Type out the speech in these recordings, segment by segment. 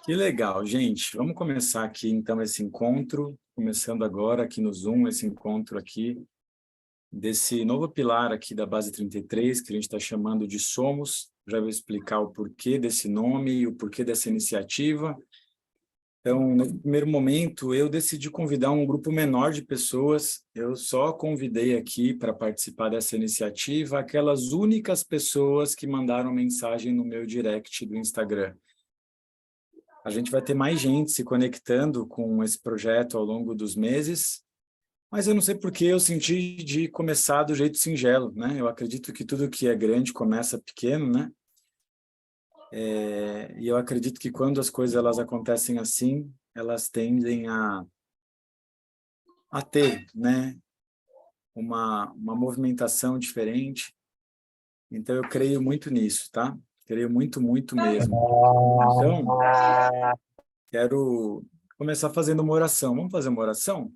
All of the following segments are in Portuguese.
Que legal, gente. Vamos começar aqui, então, esse encontro, começando agora aqui no Zoom, esse encontro aqui, desse novo pilar aqui da Base 33, que a gente está chamando de Somos. Já vou explicar o porquê desse nome e o porquê dessa iniciativa. Então, no primeiro momento, eu decidi convidar um grupo menor de pessoas. Eu só convidei aqui para participar dessa iniciativa aquelas únicas pessoas que mandaram mensagem no meu direct do Instagram. A gente vai ter mais gente se conectando com esse projeto ao longo dos meses, mas eu não sei por que eu senti de começar do jeito singelo, né? Eu acredito que tudo que é grande começa pequeno, né? E eu acredito que quando as coisas elas acontecem assim, elas tendem a ter, né? Uma movimentação diferente. Então eu creio muito nisso, tá? Creio muito, muito mesmo. Então, quero começar fazendo uma oração. Vamos fazer uma oração?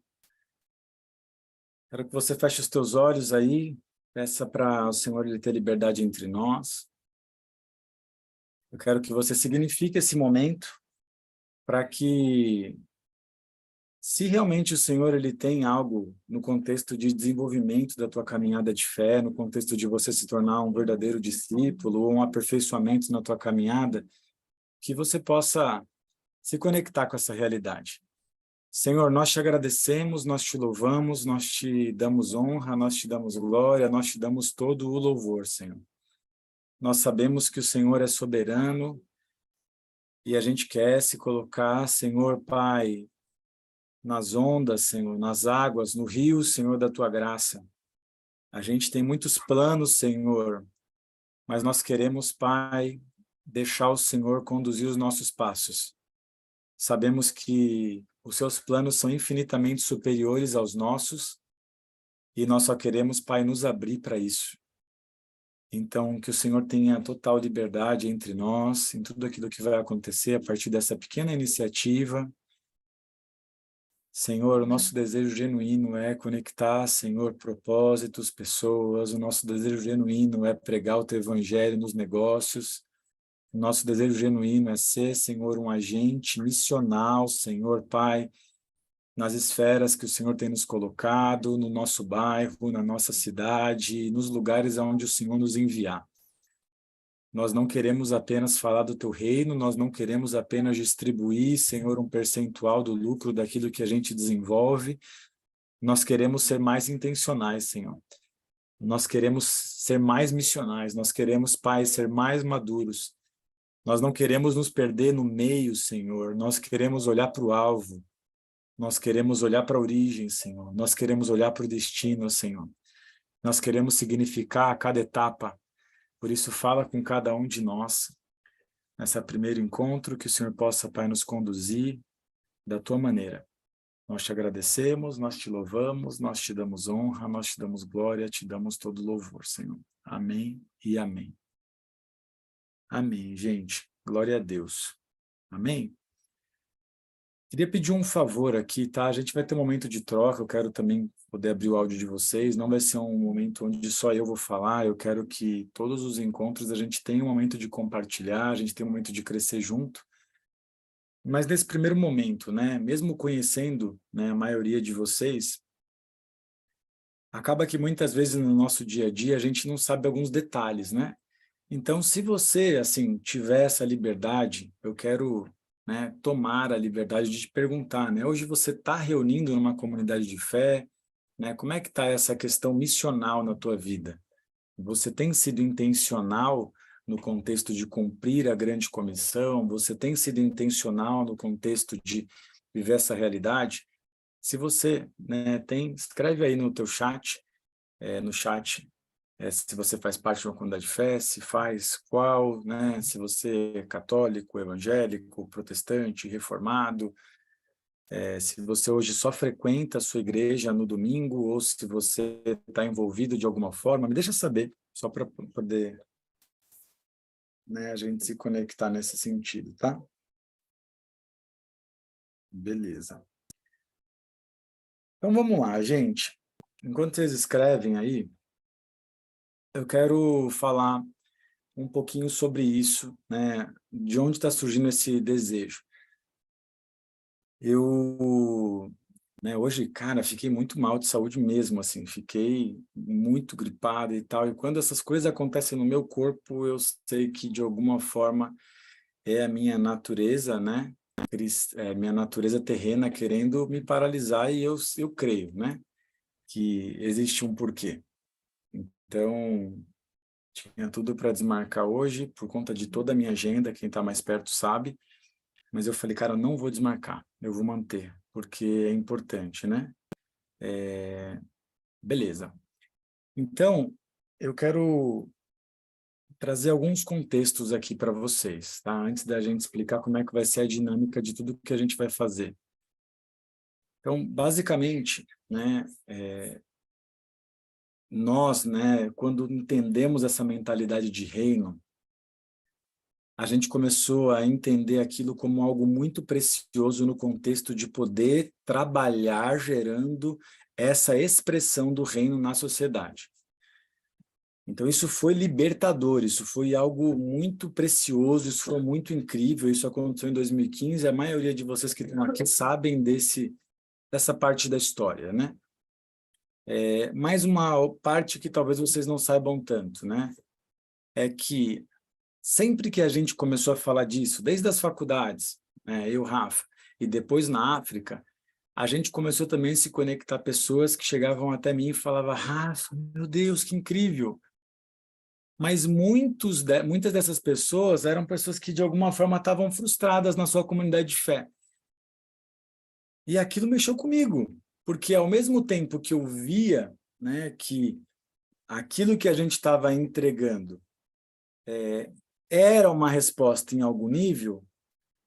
Quero que você feche os teus olhos aí, peça para o Senhor ele ter liberdade entre nós. Eu quero que você signifique esse momento para que, se realmente o Senhor ele tem algo no contexto de desenvolvimento da tua caminhada de fé, no contexto de você se tornar um verdadeiro discípulo ou um aperfeiçoamento na tua caminhada, que você possa se conectar com essa realidade. Senhor, nós te agradecemos, nós te louvamos, nós te damos honra, nós te damos glória, nós te damos todo o louvor, Senhor. Nós sabemos que o Senhor é soberano e a gente quer se colocar, Senhor Pai, nas ondas, Senhor, nas águas, no rio, Senhor, da tua graça. A gente tem muitos planos, Senhor, mas nós queremos, Pai, deixar o Senhor conduzir os nossos passos. Sabemos que os seus planos são infinitamente superiores aos nossos e nós só queremos, Pai, nos abrir para isso. Então, que o Senhor tenha total liberdade entre nós, em tudo aquilo que vai acontecer a partir dessa pequena iniciativa. Senhor, o nosso desejo genuíno é conectar, Senhor, propósitos, pessoas. O nosso desejo genuíno é pregar o teu evangelho nos negócios. O nosso desejo genuíno é ser, Senhor, um agente missional, Senhor, Pai, nas esferas que o Senhor tem nos colocado, no nosso bairro, na nossa cidade, nos lugares aonde o Senhor nos enviar. Nós não queremos apenas falar do teu reino, nós não queremos apenas distribuir, Senhor, um percentual do lucro daquilo que a gente desenvolve. Nós queremos ser mais intencionais, Senhor. Nós queremos ser mais missionais, nós queremos, Pai, ser mais maduros. Nós não queremos nos perder no meio, Senhor. Nós queremos olhar para o alvo. Nós queremos olhar para a origem, Senhor. Nós queremos olhar para o destino, Senhor. Nós queremos significar a cada etapa. Por isso, fala com cada um de nós, nesse primeiro encontro, que o Senhor possa, Pai, nos conduzir da tua maneira. Nós te agradecemos, nós te louvamos, nós te damos honra, nós te damos glória, te damos todo louvor, Senhor. Amém e amém. Amém, gente. Glória a Deus. Amém? Queria pedir um favor aqui, tá? A gente vai ter um momento de troca, eu quero também poder abrir o áudio de vocês, não vai ser um momento onde só eu vou falar, eu quero que todos os encontros a gente tenha um momento de compartilhar, a gente tenha um momento de crescer junto, mas nesse primeiro momento, né, mesmo conhecendo, né, a maioria de vocês, acaba que muitas vezes no nosso dia a dia a gente não sabe alguns detalhes, né? Então, se você, assim, tiver essa liberdade, eu quero, né, tomar a liberdade de te perguntar, né? Hoje você está reunindo numa comunidade de fé, né? Como é que está essa questão missional na tua vida? Você tem sido intencional no contexto de cumprir a grande comissão? Você tem sido intencional no contexto de viver essa realidade? Se você, né, tem, escreve aí no teu chat, no chat, se você faz parte de uma comunidade de fé, se faz qual, né? Se você é católico, evangélico, protestante, reformado, se você hoje só frequenta a sua igreja no domingo ou se você está envolvido de alguma forma, me deixa saber, só para poder, né, a gente se conectar nesse sentido, tá? Beleza. Então vamos lá, gente. Enquanto vocês escrevem aí, eu quero falar um pouquinho sobre isso, né? De onde está surgindo esse desejo. Eu, né, hoje, cara, fiquei muito mal de saúde mesmo, assim, fiquei muito gripado e tal, e quando essas coisas acontecem no meu corpo, eu sei que de alguma forma é a minha natureza, né, minha natureza terrena querendo me paralisar e eu creio, né, que existe um porquê. Então, tinha tudo para desmarcar hoje, por conta de toda a minha agenda, quem está mais perto sabe, mas eu falei, cara, eu não vou desmarcar, eu vou manter, porque é importante, né? Beleza. Então, eu quero trazer alguns contextos aqui para vocês, tá? Antes da gente explicar como é que vai ser a dinâmica de tudo que a gente vai fazer. Então, basicamente, né, nós, né, quando entendemos essa mentalidade de reino, a gente começou a entender aquilo como algo muito precioso no contexto de poder trabalhar gerando essa expressão do reino na sociedade. Então, isso foi libertador, isso foi algo muito precioso, isso foi muito incrível, isso aconteceu em 2015, a maioria de vocês que estão aqui sabem dessa parte da história, né? Mais uma parte que talvez vocês não saibam tanto, né? É que sempre que a gente começou a falar disso, desde as faculdades, né, eu, Rafa, e depois na África, a gente começou também a se conectar a pessoas que chegavam até mim e falavam, Rafa, meu Deus, que incrível! Mas muitas dessas pessoas eram pessoas que, de alguma forma, estavam frustradas na sua comunidade de fé. E aquilo mexeu comigo, porque ao mesmo tempo que eu via, né, que aquilo que a gente estava entregando era uma resposta em algum nível,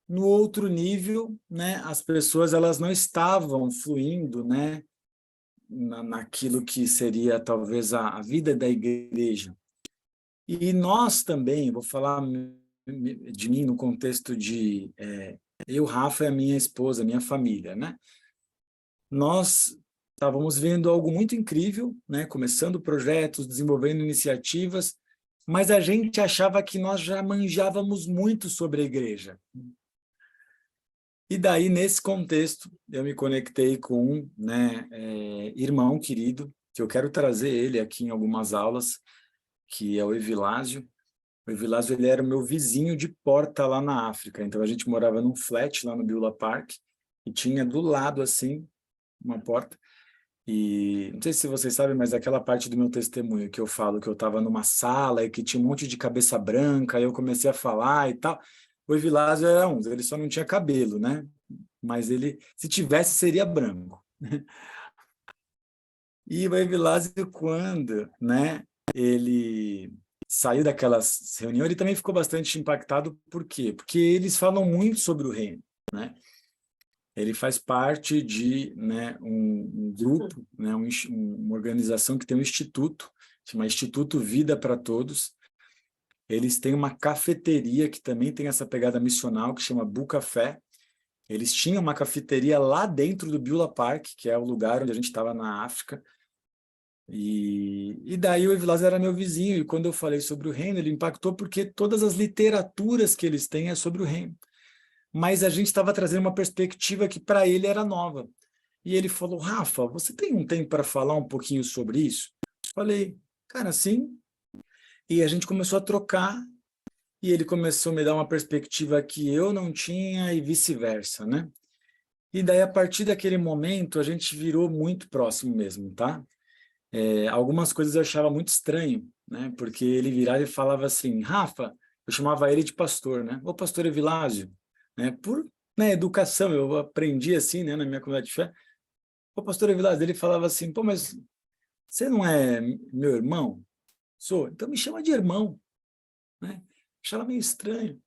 no outro nível, né, as pessoas elas não estavam fluindo, né, naquilo que seria talvez a vida da igreja. E nós também, vou falar de mim no contexto de eu, Rafa, e a minha esposa, a minha família, né? Nós estávamos vendo algo muito incrível, né? Começando projetos, desenvolvendo iniciativas, mas a gente achava que nós já manjávamos muito sobre a igreja. E daí, nesse contexto, eu me conectei com um, né, irmão querido, que eu quero trazer ele aqui em algumas aulas, que é o Evilásio. O Evilásio, ele era o meu vizinho de porta lá na África. Então, a gente morava num flat lá no Beulah Park e tinha do lado, assim, uma porta. E não sei se vocês sabem, mas aquela parte do meu testemunho que eu falo que eu estava numa sala e que tinha um monte de cabeça branca, aí eu comecei a falar e tal. O Evilásio era um, ele só não tinha cabelo, né? Mas ele, se tivesse, seria branco. E o Evilásio, quando, né, ele saiu daquelas reuniões, ele também ficou bastante impactado, por quê? Porque eles falam muito sobre o reino, né? Ele faz parte de, né, um grupo, né, uma organização que tem um instituto, chama Instituto Vida para Todos. Eles têm uma cafeteria que também tem essa pegada missional, que chama Bucafé. Eles tinham uma cafeteria lá dentro do Beulah Park, que é o lugar onde a gente estava na África. E daí o Evilás era meu vizinho, e quando eu falei sobre o reino, ele impactou porque todas as literaturas que eles têm é sobre o reino. Mas a gente estava trazendo uma perspectiva que para ele era nova. E ele falou, Rafa, você tem um tempo para falar um pouquinho sobre isso? Falei, cara, sim. E a gente começou a trocar, e ele começou a me dar uma perspectiva que eu não tinha e vice-versa, né? E daí, a partir daquele momento, a gente virou muito próximo mesmo, tá? Algumas coisas eu achava muito estranho, né? Porque ele virava e falava assim, Rafa, eu chamava ele de pastor, né? Ô, pastor Evilásio, né? Por, né, educação, eu aprendi assim, né, na minha comunidade de fé. Ô, pastor Evilásio, ele falava assim, pô, mas você não é meu irmão? Sou, então me chama de irmão, né? Achava meio estranho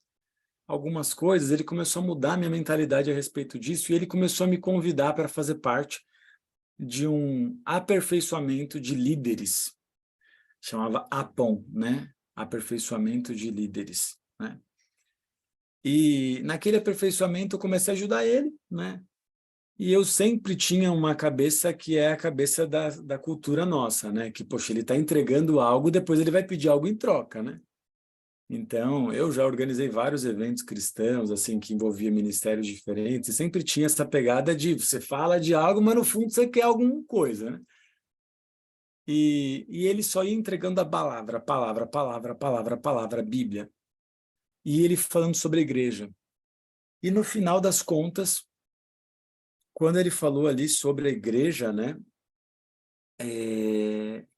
algumas coisas, ele começou a mudar minha mentalidade a respeito disso e ele começou a me convidar para fazer parte de um aperfeiçoamento de líderes, chamava APOM, né? Aperfeiçoamento de líderes, né? E naquele aperfeiçoamento eu comecei a ajudar ele, né? E eu sempre tinha uma cabeça que é a cabeça da cultura nossa, né? Que, poxa, ele está entregando algo, depois ele vai pedir algo em troca, né? Então, eu já organizei vários eventos cristãos, assim, que envolvia ministérios diferentes, e sempre tinha essa pegada de você fala de algo, mas no fundo você quer alguma coisa, né? E ele só ia entregando a palavra, palavra, palavra, palavra, palavra, a Bíblia. E ele falando sobre a igreja. E no final das contas, quando ele falou ali sobre a igreja, né?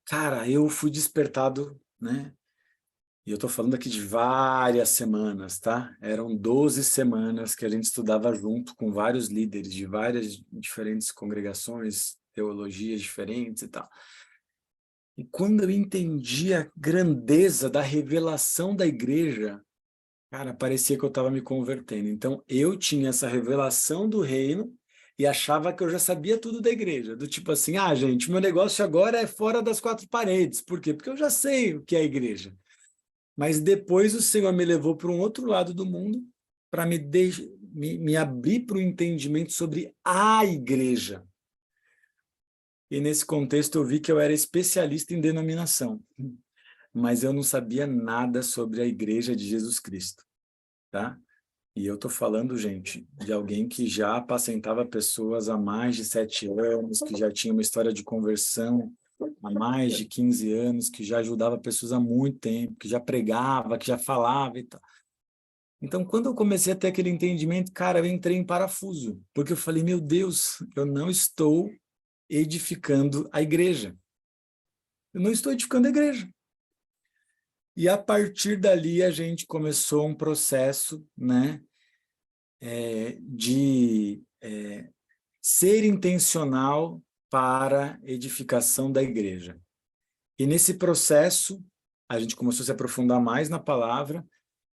Cara, eu fui despertado, né? E eu estou falando aqui de várias semanas, tá? Eram 12 semanas que a gente estudava junto com vários líderes de várias diferentes congregações, teologias diferentes e tal. E quando eu entendi a grandeza da revelação da igreja, cara, parecia que eu estava me convertendo. Então, eu tinha essa revelação do reino e achava que eu já sabia tudo da igreja. Do tipo assim, gente, meu negócio agora é fora das quatro paredes. Por quê? Porque eu já sei o que é a igreja. Mas depois o Senhor me levou para um outro lado do mundo para me abrir para o entendimento sobre a igreja. E nesse contexto eu vi que eu era especialista em denominação, mas eu não sabia nada sobre a igreja de Jesus Cristo, tá? E eu estou falando, gente, de alguém que já apacentava pessoas há mais de 7 anos, que já tinha uma história de conversão há mais de 15 anos, que já ajudava pessoas há muito tempo, que já pregava, que já falava e tal. Então, quando eu comecei a ter aquele entendimento, cara, eu entrei em parafuso, porque eu falei, meu Deus, eu não estou edificando a igreja. Eu não estou edificando a igreja. E a partir dali a gente começou um processo, né, de ser intencional para edificação da igreja. E nesse processo, a gente começou a se aprofundar mais na palavra,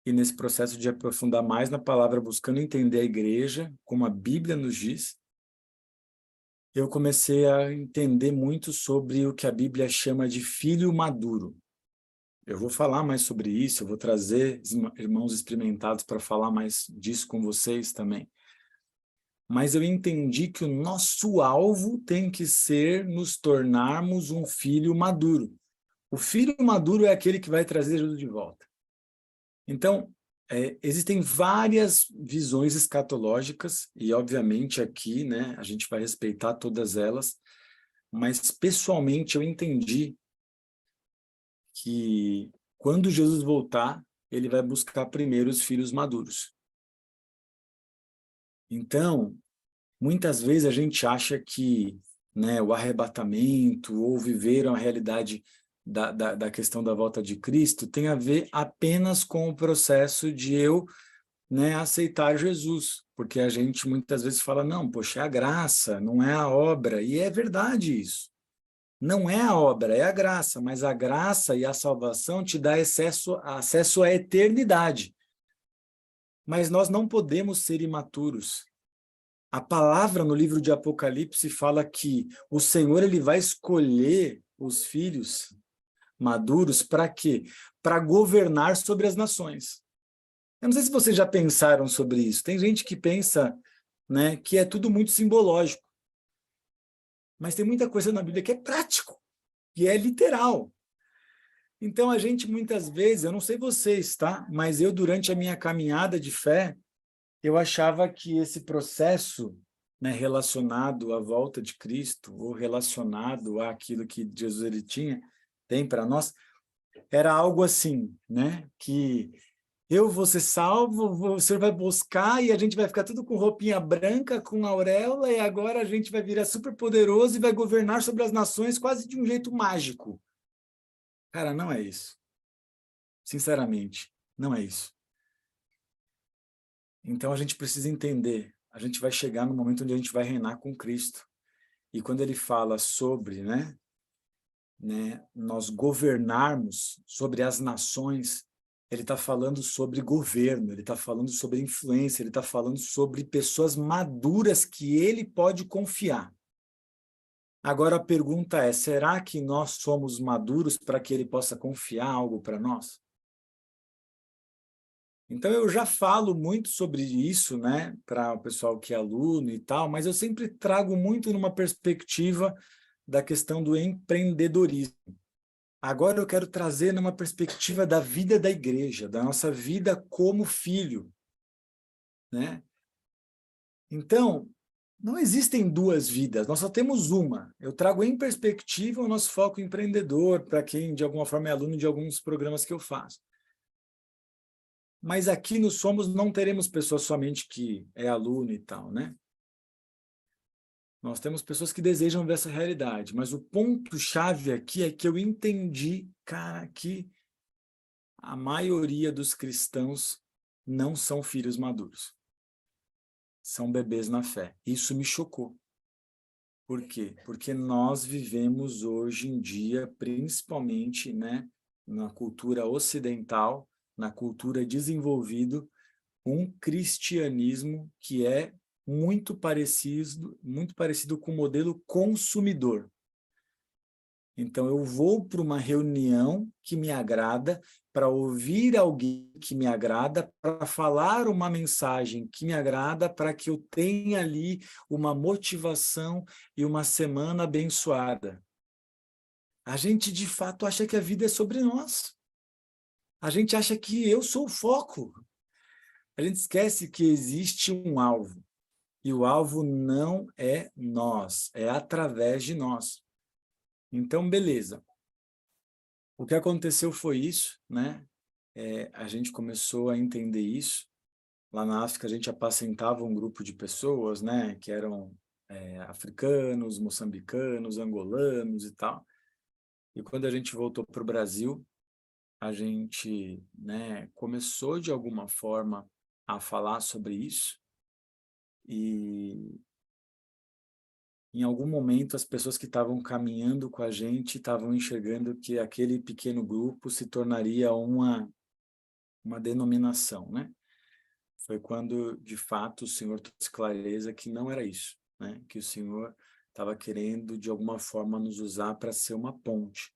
e nesse processo de aprofundar mais na palavra, buscando entender a igreja, como a Bíblia nos diz, eu comecei a entender muito sobre o que a Bíblia chama de filho maduro. Eu vou falar mais sobre isso, eu vou trazer irmãos experimentados para falar mais disso com vocês também. Mas eu entendi que o nosso alvo tem que ser nos tornarmos um filho maduro. O filho maduro é aquele que vai trazer Jesus de volta. Então, existem várias visões escatológicas, e obviamente aqui, né, a gente vai respeitar todas elas, mas pessoalmente eu entendi que quando Jesus voltar, ele vai buscar primeiro os filhos maduros. Então, muitas vezes a gente acha que, né, o arrebatamento ou viver a realidade da questão da volta de Cristo tem a ver apenas com o processo de eu, né, aceitar Jesus, porque a gente muitas vezes fala, não, poxa, é a graça, não é a obra, e é verdade isso. Não é a obra, é a graça, mas a graça e a salvação te dá acesso à eternidade. Mas nós não podemos ser imaturos. A palavra no livro de Apocalipse fala que o Senhor ele vai escolher os filhos maduros para quê? Para governar sobre as nações. Eu não sei se vocês já pensaram sobre isso. Tem gente que pensa, né, que é tudo muito simbológico. Mas tem muita coisa na Bíblia que é prático, que é literal. Então, a gente muitas vezes, eu não sei vocês, tá? Mas eu, durante a minha caminhada de fé, eu achava que esse processo, né, relacionado à volta de Cristo, ou relacionado àquilo que Jesus ele tem para nós, era algo assim, né? Que eu vou ser salvo, o Senhor vai buscar e a gente vai ficar tudo com roupinha branca, com auréola, e agora a gente vai virar super poderoso e vai governar sobre as nações quase de um jeito mágico. Cara, não é isso. Sinceramente, não é isso. Então a gente precisa entender, a gente vai chegar no momento onde a gente vai reinar com Cristo. E quando ele fala sobre, nós governarmos sobre as nações, ele está falando sobre governo, ele está falando sobre influência, ele está falando sobre pessoas maduras que ele pode confiar. Agora a pergunta é, será que nós somos maduros para que ele possa confiar algo para nós? Então, eu já falo muito sobre isso, né, para o pessoal que é aluno e tal, mas eu sempre trago muito numa perspectiva da questão do empreendedorismo. Agora eu quero trazer numa perspectiva da vida da igreja, da nossa vida como filho, né? Então, não existem duas vidas, nós só temos uma. Eu trago em perspectiva o nosso foco empreendedor, para quem de alguma forma é aluno de alguns programas que eu faço. Mas aqui no Somos não teremos pessoas somente que é aluno e tal, né? Nós temos pessoas que desejam ver essa realidade, mas o ponto-chave aqui é que eu entendi, cara, que a maioria dos cristãos não são filhos maduros. São bebês na fé. Isso me chocou. Por quê? Porque nós vivemos hoje em dia, principalmente, né, na cultura ocidental, na cultura desenvolvida, um cristianismo que é muito parecido com o modelo consumidor. Então, eu vou para uma reunião que me agrada, para ouvir alguém que me agrada, para falar uma mensagem que me agrada, para que eu tenha ali uma motivação e uma semana abençoada. A gente, de fato, acha que a vida é sobre nós. A gente acha que eu sou o foco. A gente esquece que existe um alvo. E o alvo não é nós, é através de nós. Então, beleza. O que aconteceu foi isso, né? A gente começou a entender isso. Lá na África, a gente apacentava um grupo de pessoas, né? Que eram africanos, moçambicanos, angolanos e tal. E quando a gente voltou para o Brasil, a gente, né, começou de alguma forma a falar sobre isso. E em algum momento, as pessoas que estavam caminhando com a gente estavam enxergando que aquele pequeno grupo se tornaria uma denominação, né? Foi quando, de fato, o Senhor trouxe clareza que não era isso, né? Que o Senhor estava querendo, de alguma forma, nos usar para ser uma ponte.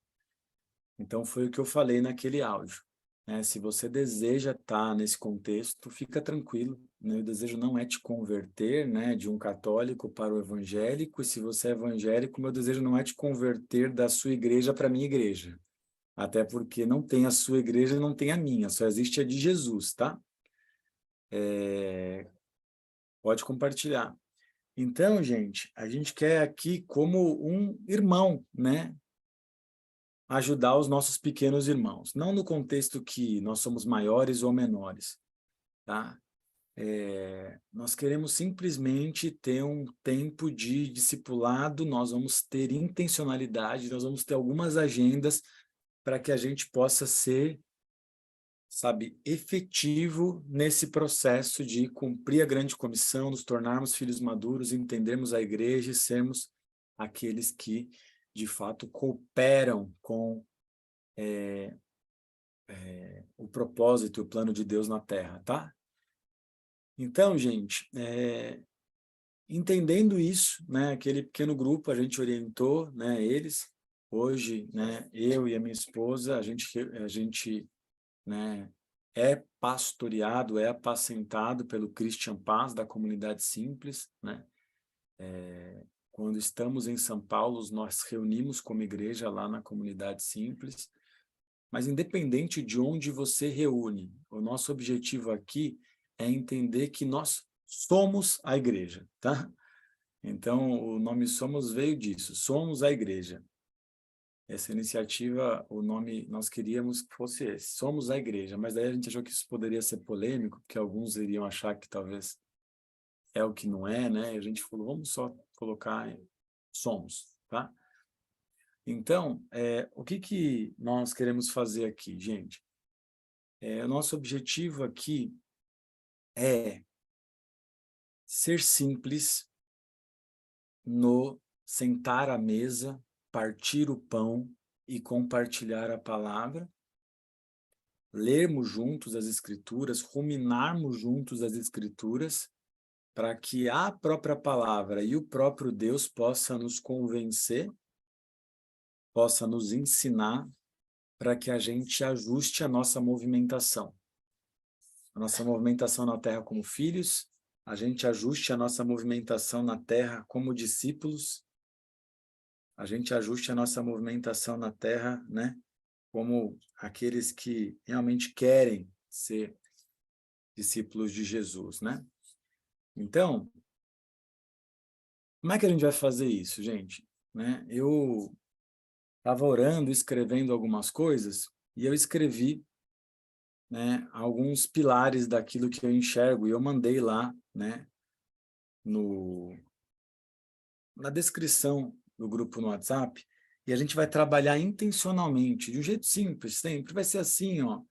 Então, foi o que eu falei naquele áudio, né? Se você deseja estar nesse contexto, fica tranquilo, né? O desejo não é te converter, né, de um católico para o evangélico, e se você é evangélico, meu desejo não é te converter da sua igreja para a minha igreja. Até porque não tem a sua igreja e não tem a minha, só existe a de Jesus, tá? Pode compartilhar. Então, gente, a gente quer aqui, como um irmão, né, ajudar os nossos pequenos irmãos. Não no contexto que nós somos maiores ou menores, tá? Nós queremos simplesmente ter um tempo de discipulado, nós vamos ter intencionalidade, nós vamos ter algumas agendas para que a gente possa ser, sabe, efetivo nesse processo de cumprir a grande comissão, nos tornarmos filhos maduros, entendermos a igreja e sermos aqueles que, de fato, cooperam com o propósito e o plano de Deus na Terra, tá? Então, gente, entendendo isso, né, aquele pequeno grupo, a gente orientou, né, eles. Hoje, né, eu e a minha esposa, a gente, né, é pastoreado, é apacentado pelo Christian Paz, da Comunidade Simples, né? Quando estamos em São Paulo, nós reunimos como igreja lá na Comunidade Simples, mas independente de onde você reúne, o nosso objetivo aqui é entender que nós somos a igreja, tá? Então, o nome Somos veio disso, somos a igreja. Essa iniciativa, o nome, nós queríamos que fosse esse, Somos a Igreja, mas daí a gente achou que isso poderia ser polêmico, porque alguns iriam achar que talvez é o que não é, né? E a gente falou, vamos só colocar Somos, tá? Então, o que nós queremos fazer aqui, gente? O nosso objetivo aqui é ser simples no sentar à mesa, partir o pão e compartilhar a palavra, lermos juntos as Escrituras, ruminarmos juntos as Escrituras, para que a própria palavra e o próprio Deus possa nos convencer, possa nos ensinar, para que a gente ajuste a nossa movimentação. A nossa movimentação na terra como filhos, a gente ajuste a nossa movimentação na terra como discípulos, a gente ajuste a nossa movimentação na terra, né, como aqueles que realmente querem ser discípulos de Jesus, né? Então, como é que a gente vai fazer isso, gente? Né? Eu estava orando, escrevendo algumas coisas, e eu escrevi, né, alguns pilares daquilo que eu enxergo, e eu mandei lá, né, na descrição do grupo no WhatsApp, e a gente vai trabalhar intencionalmente, de um jeito simples, sempre vai ser assim, ó,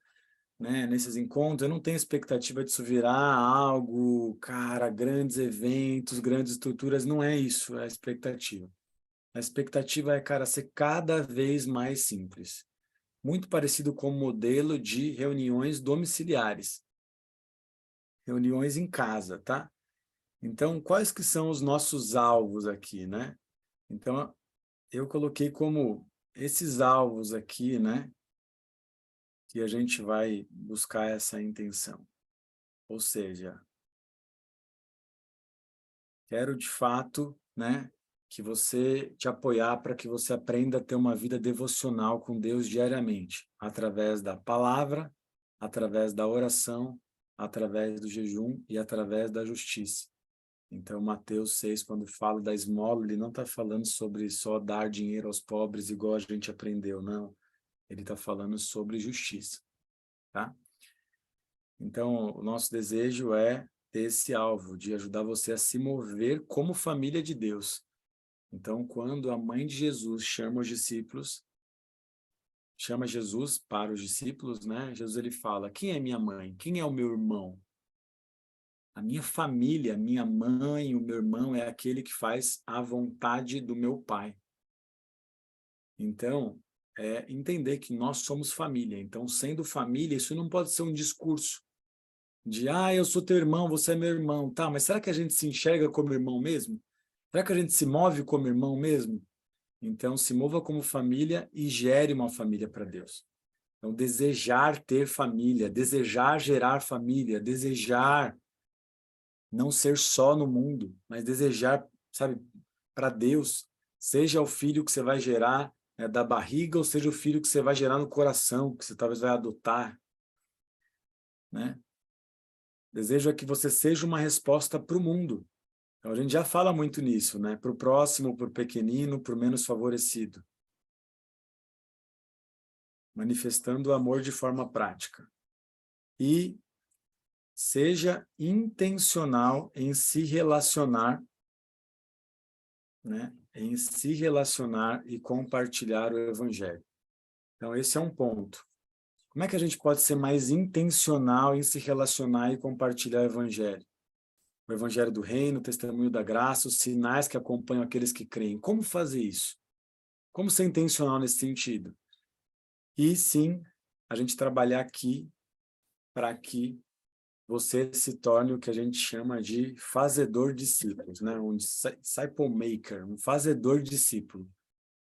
né, nesses encontros, eu não tenho expectativa de isso virar algo, cara, grandes eventos, grandes estruturas, não é isso, é a expectativa. A expectativa é, cara, ser cada vez mais simples. Muito parecido com o modelo de reuniões domiciliares. Reuniões em casa, tá? Então, quais que são os nossos alvos aqui, né? Então, eu coloquei como esses alvos aqui, né? Que a gente vai buscar essa intenção. Ou seja, quero de fato, né? Que você te apoiar para que você aprenda a ter uma vida devocional com Deus diariamente, através da palavra, através da oração, através do jejum e através da justiça. Então, Mateus 6, quando fala da esmola, ele não está falando sobre só dar dinheiro aos pobres, igual a gente aprendeu, não. Ele está falando sobre justiça, tá? Então, o nosso desejo é ter esse alvo, de ajudar você a se mover como família de Deus. Então, quando a mãe de Jesus chama os discípulos, chama Jesus para os discípulos, né? Jesus ele fala: quem é minha mãe? Quem é o meu irmão? A minha família, minha mãe, o meu irmão é aquele que faz a vontade do meu pai. Então, é entender que nós somos família. Então, sendo família, isso não pode ser um discurso de, eu sou teu irmão, você é meu irmão, tá? Mas será que a gente se enxerga como irmão mesmo? Será que a gente se move como irmão mesmo? Então, se mova como família e gere uma família para Deus. Então, desejar ter família, desejar gerar família, desejar não ser só no mundo, mas desejar, sabe, para Deus, seja o filho que você vai gerar, né, da barriga, ou seja o filho que você vai gerar no coração, que você talvez vai adotar, né? Desejo é que você seja uma resposta para o mundo. Então, a gente já fala muito nisso, né? Para o próximo, para o pequenino, para o menos favorecido. Manifestando o amor de forma prática. E seja intencional em se relacionar, né? Em se relacionar e compartilhar o evangelho. Então, esse é um ponto. Como é que a gente pode ser mais intencional em se relacionar e compartilhar o evangelho? O evangelho do reino, o testemunho da graça, os sinais que acompanham aqueles que creem. Como fazer isso? Como ser intencional nesse sentido? E sim, a gente trabalhar aqui para que você se torne o que a gente chama de fazedor de discípulos, né? Um disciple maker, um fazedor de discípulo.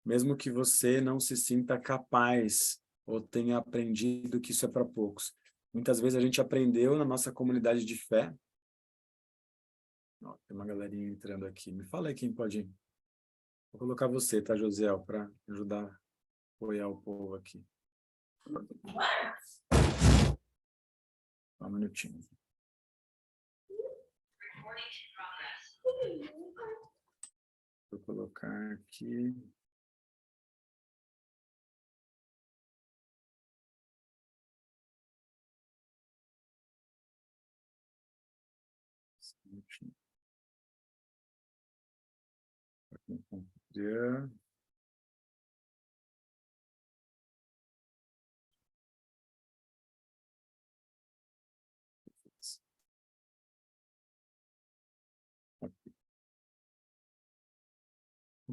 Mesmo que você não se sinta capaz ou tenha aprendido que isso é para poucos. Muitas vezes a gente aprendeu na nossa comunidade de fé. Ó, tem uma galerinha entrando aqui. Me fala aí quem pode ir. Vou colocar você, tá, Josiel, para ajudar a apoiar o povo aqui. Só um minutinho. Vou colocar aqui.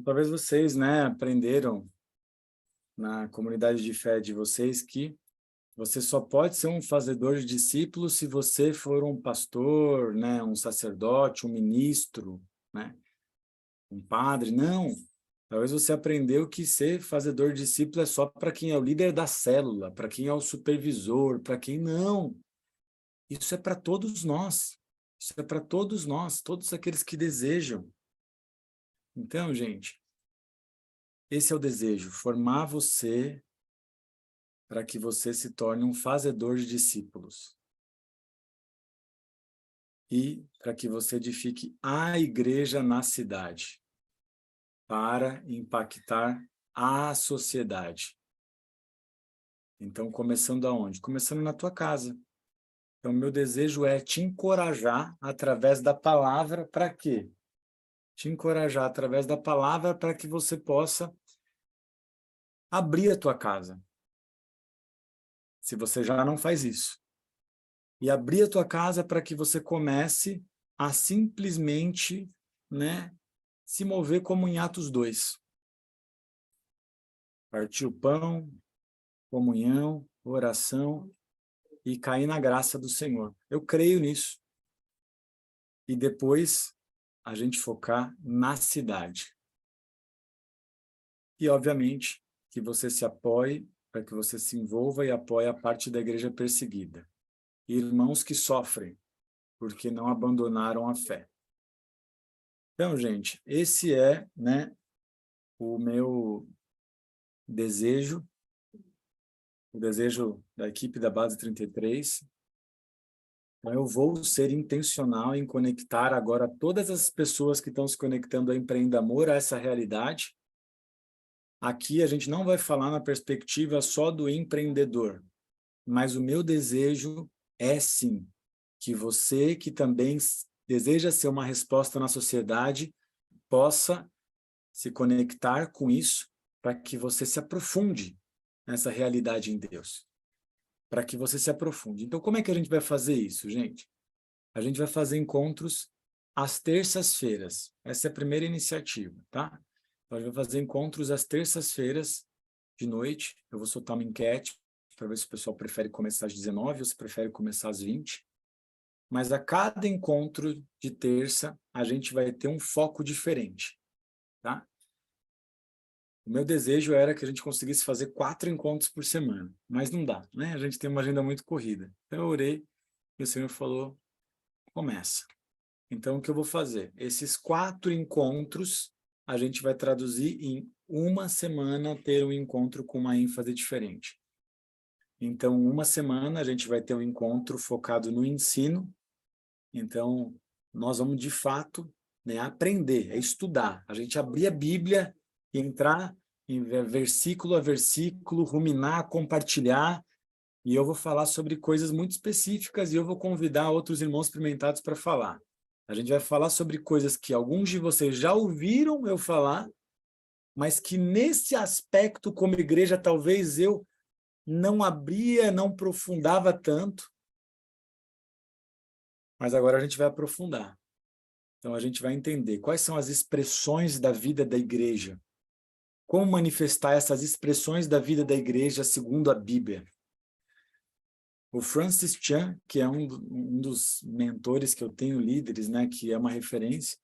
Talvez vocês, né, aprenderam na comunidade de fé de vocês que você só pode ser um fazedor de discípulos se você for um pastor, né, um sacerdote, um ministro, né, um padre. Não. Talvez você aprendeu que ser fazedor de discípulo é só para quem é o líder da célula, para quem é o supervisor, para quem não. Isso é para todos nós. Isso é para todos nós, todos aqueles que desejam. Então, gente, esse é o desejo, formar você para que você se torne um fazedor de discípulos. E para que você edifique a igreja na cidade, para impactar a sociedade. Então, começando aonde? Começando na tua casa. Então, meu desejo é te encorajar através da palavra, para quê? Te encorajar através da palavra para que você possa abrir a tua casa, se você já não faz isso. E abrir a tua casa para que você comece a simplesmente, né, se mover como em Atos 2. Partir o pão, comunhão, oração e cair na graça do Senhor. Eu creio nisso. E depois a gente focar na cidade. E, obviamente, que você se apoie, para que você se envolva e apoie a parte da igreja perseguida. Irmãos que sofrem, porque não abandonaram a fé. Então, gente, esse é, né, o meu desejo, o desejo da equipe da Base 33. Então, eu vou ser intencional em conectar agora todas as pessoas que estão se conectando a Empreenda Amor a essa realidade. Aqui a gente não vai falar na perspectiva só do empreendedor, mas o meu desejo é sim que você que também deseja ser uma resposta na sociedade possa se conectar com isso para que você se aprofunde nessa realidade em Deus. Para que você se aprofunde. Então, como é que a gente vai fazer isso, gente? A gente vai fazer encontros às terças-feiras. Essa é a primeira iniciativa, tá? Então, a gente vai fazer encontros às terças-feiras de noite. Eu vou soltar uma enquete para ver se o pessoal prefere começar às 19 ou se prefere começar às 20. Mas a cada encontro de terça, a gente vai ter um foco diferente, tá? O meu desejo era que a gente conseguisse fazer 4 encontros por semana, mas não dá, né? A gente tem uma agenda muito corrida. Então eu orei e o Senhor falou, começa. Então o que eu vou fazer? Esses 4 encontros, a gente vai traduzir em uma semana ter um encontro com uma ênfase diferente. Então, uma semana a gente vai ter um encontro focado no ensino. Então, nós vamos de fato, né, aprender, estudar. A gente abrir a Bíblia, entrar em versículo a versículo, ruminar, compartilhar. E eu vou falar sobre coisas muito específicas e eu vou convidar outros irmãos experimentados para falar. A gente vai falar sobre coisas que alguns de vocês já ouviram eu falar, mas que nesse aspecto, como igreja, talvez eu não abria, não aprofundava tanto. Mas agora a gente vai aprofundar. Então a gente vai entender quais são as expressões da vida da igreja. Como manifestar essas expressões da vida da igreja segundo a Bíblia. O Francis Chan, que é um dos mentores que eu tenho, líderes, né, que é uma referência,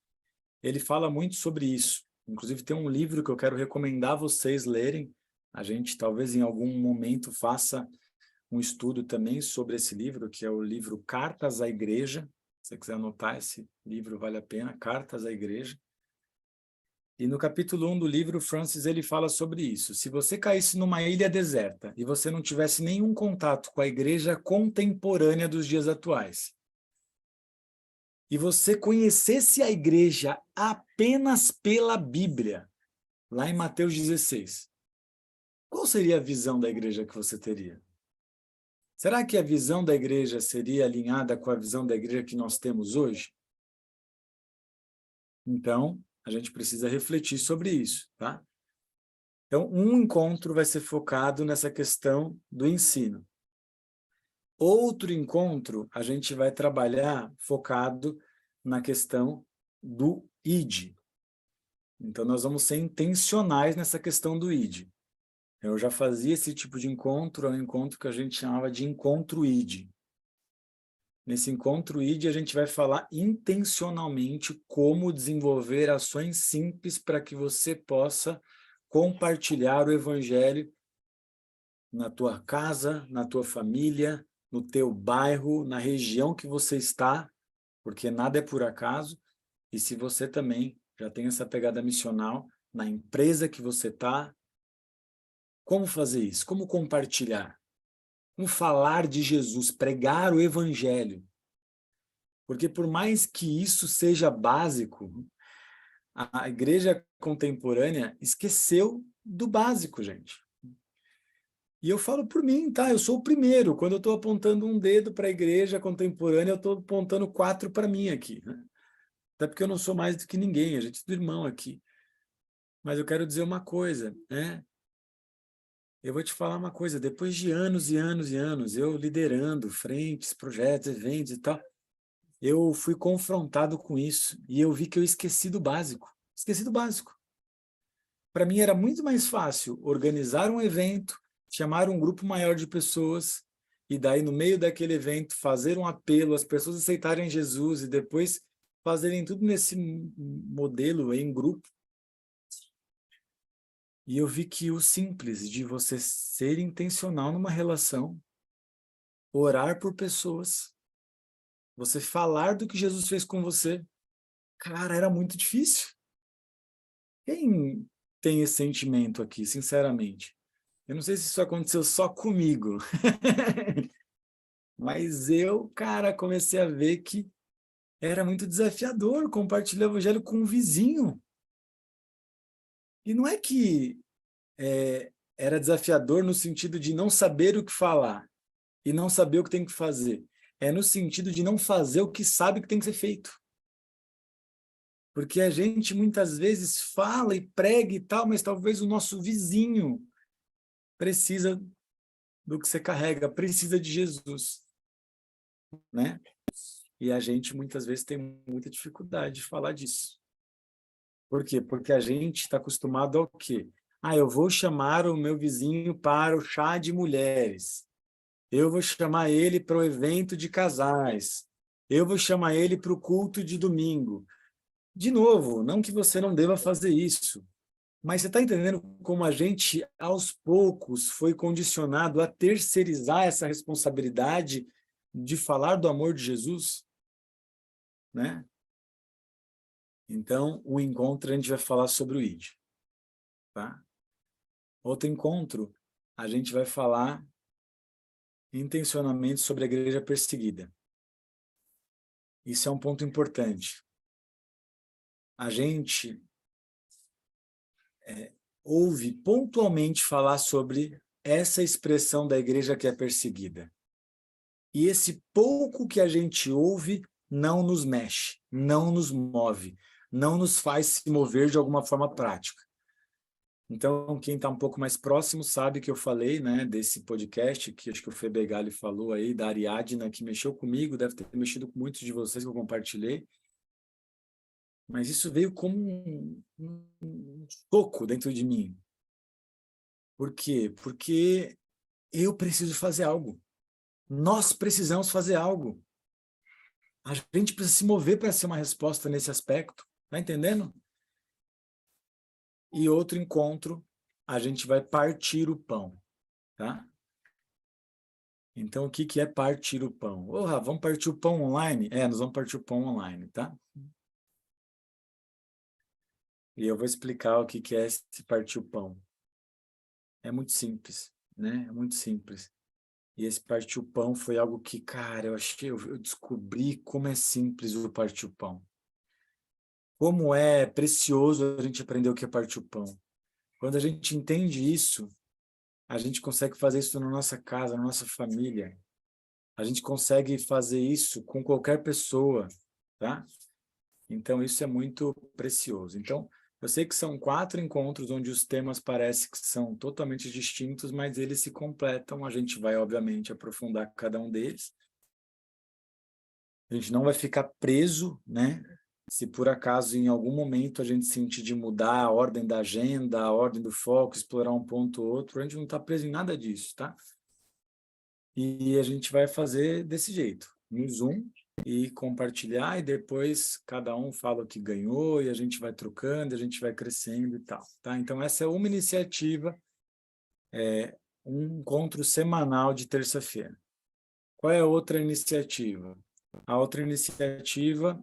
ele fala muito sobre isso. Inclusive tem um livro que eu quero recomendar vocês lerem. A gente talvez em algum momento faça um estudo também sobre esse livro, que é o livro Cartas à Igreja. Se você quiser anotar, esse livro vale a pena, Cartas à Igreja. E no capítulo 1 do livro, Francis ele fala sobre isso. Se você caísse numa ilha deserta e você não tivesse nenhum contato com a igreja contemporânea dos dias atuais, e você conhecesse a igreja apenas pela Bíblia, lá em Mateus 16, qual seria a visão da igreja que você teria? Será que a visão da igreja seria alinhada com a visão da igreja que nós temos hoje? Então, a gente precisa refletir sobre isso, tá? Então, um encontro vai ser focado nessa questão do ensino. Outro encontro, a gente vai trabalhar focado na questão do ID. Então, nós vamos ser intencionais nessa questão do ID. Eu já fazia esse tipo de encontro, é um encontro que a gente chamava de encontro ID. Nesse encontro ID, a gente vai falar intencionalmente como desenvolver ações simples para que você possa compartilhar o evangelho na tua casa, na tua família, no teu bairro, na região que você está, porque nada é por acaso, e se você também já tem essa pegada missional, na empresa que você está, Como fazer isso? Como compartilhar? Como falar de Jesus, pregar o evangelho? Porque por mais que isso seja básico, a igreja contemporânea esqueceu do básico, gente. E eu falo por mim, tá? Eu sou o primeiro. Quando eu estou apontando um dedo para a igreja contemporânea, eu estou apontando 4 para mim aqui, né? Até porque eu não sou mais do que ninguém, a gente é do irmão aqui. Mas eu quero dizer uma coisa, né? Eu vou te falar uma coisa, depois de anos e anos e anos, eu liderando frentes, projetos, eventos e tal, eu fui confrontado com isso e eu vi que eu esqueci do básico. Esqueci do básico. Para mim era muito mais fácil organizar um evento, chamar um grupo maior de pessoas e daí no meio daquele evento fazer um apelo, as pessoas aceitarem Jesus e depois fazerem tudo nesse modelo em grupo. E eu vi que o simples de você ser intencional numa relação, orar por pessoas, você falar do que Jesus fez com você, cara, era muito difícil. Quem tem esse sentimento aqui, sinceramente? Eu não sei se isso aconteceu só comigo, mas eu, cara, comecei a ver que era muito desafiador compartilhar o evangelho com um vizinho. E não é que era desafiador no sentido de não saber o que falar e não saber o que tem que fazer. É no sentido de não fazer o que sabe que tem que ser feito. Porque a gente muitas vezes fala e prega e tal, mas talvez o nosso vizinho precisa do que você carrega, precisa de Jesus, né? E a gente muitas vezes tem muita dificuldade de falar disso. Por quê? Porque a gente está acostumado ao quê? Ah, eu vou chamar o meu vizinho para o chá de mulheres. Eu vou chamar ele para o evento de casais. Eu vou chamar ele para o culto de domingo. De novo, não que você não deva fazer isso, mas você está entendendo como a gente, aos poucos, foi condicionado a terceirizar essa responsabilidade de falar do amor de Jesus, né? Então, o encontro a gente vai falar sobre o ID, tá? Outro encontro, a gente vai falar intencionalmente sobre a igreja perseguida. Isso é um ponto importante. A gente ouve pontualmente falar sobre essa expressão da igreja que é perseguida. E esse pouco que a gente ouve não nos mexe, não nos move, não nos faz se mover de alguma forma prática. Então, quem está um pouco mais próximo sabe que eu falei, né, desse podcast, que acho que o Fê Begali falou aí, da Ariadna, que mexeu comigo, deve ter mexido com muitos de vocês que eu compartilhei, mas isso veio como um soco dentro de mim. Por quê? Porque eu preciso fazer algo. Nós precisamos fazer algo. A gente precisa se mover para ser uma resposta nesse aspecto. Tá entendendo? E outro encontro, a gente vai partir o pão. Tá? Então, o que é partir o pão? Vamos partir o pão online? Nós vamos partir o pão online, tá? E eu vou explicar o que é esse partir o pão. É muito simples, né? É muito simples. E esse partir o pão foi algo que, cara, eu descobri como é simples o partir o pão. Como é precioso a gente aprender o que é partir o pão. Quando a gente entende isso, a gente consegue fazer isso na nossa casa, na nossa família. A gente consegue fazer isso com qualquer pessoa, tá? Então, isso é muito precioso. Então, eu sei que são 4 encontros onde os temas parecem que são totalmente distintos, mas eles se completam. A gente vai, obviamente, aprofundar cada um deles. A gente não vai ficar preso, né? Se por acaso, em algum momento, a gente sentir de mudar a ordem da agenda, a ordem do foco, explorar um ponto ou outro, a gente não está preso em nada disso, tá? E a gente vai fazer desse jeito, no Zoom, e compartilhar, e depois cada um fala o que ganhou, e a gente vai trocando, a gente vai crescendo e tal, tá? Então, essa é uma iniciativa, um encontro semanal de terça-feira. Qual é a outra iniciativa? A outra iniciativa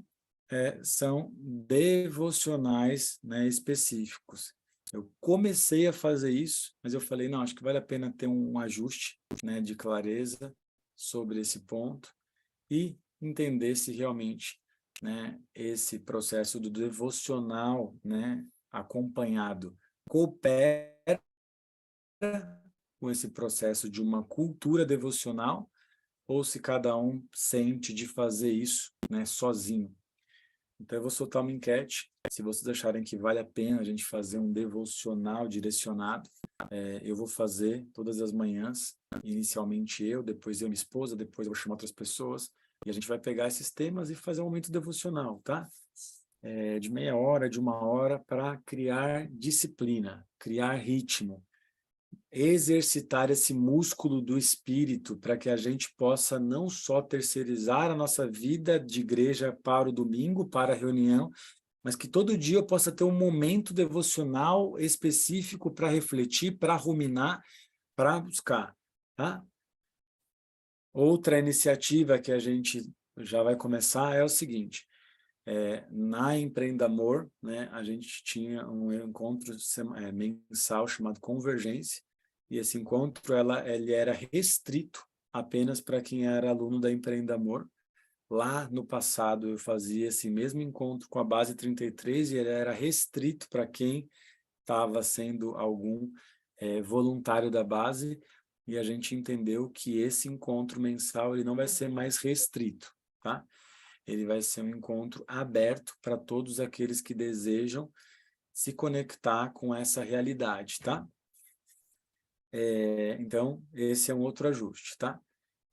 são devocionais, né, específicos. Eu comecei a fazer isso, mas eu falei, não, acho que vale a pena ter um ajuste, né, de clareza sobre esse ponto e entender se realmente, né, esse processo do devocional, né, acompanhado coopera com esse processo de uma cultura devocional ou se cada um sente de fazer isso, né, sozinho. Então eu vou soltar uma enquete, se vocês acharem que vale a pena a gente fazer um devocional direcionado, eu vou fazer todas as manhãs, inicialmente eu, depois eu e minha esposa, depois eu vou chamar outras pessoas, e a gente vai pegar esses temas e fazer um momento devocional, tá? De meia hora, de uma hora, para criar disciplina, criar ritmo, exercitar esse músculo do espírito para que a gente possa não só terceirizar a nossa vida de igreja para o domingo, para a reunião, mas que todo dia eu possa ter um momento devocional específico para refletir, para ruminar, para buscar, tá? Outra iniciativa que a gente já vai começar é o seguinte, na Empreenda Amor, né, a gente tinha um encontro mensal chamado Convergência, e esse encontro ele era restrito apenas para quem era aluno da Empreenda Amor. Lá no passado eu fazia esse mesmo encontro com a Base 33 e ele era restrito para quem estava sendo algum voluntário da base, e a gente entendeu que esse encontro mensal ele não vai ser mais restrito, tá? Ele vai ser um encontro aberto para todos aqueles que desejam se conectar com essa realidade, tá? Então, esse é um outro ajuste, tá?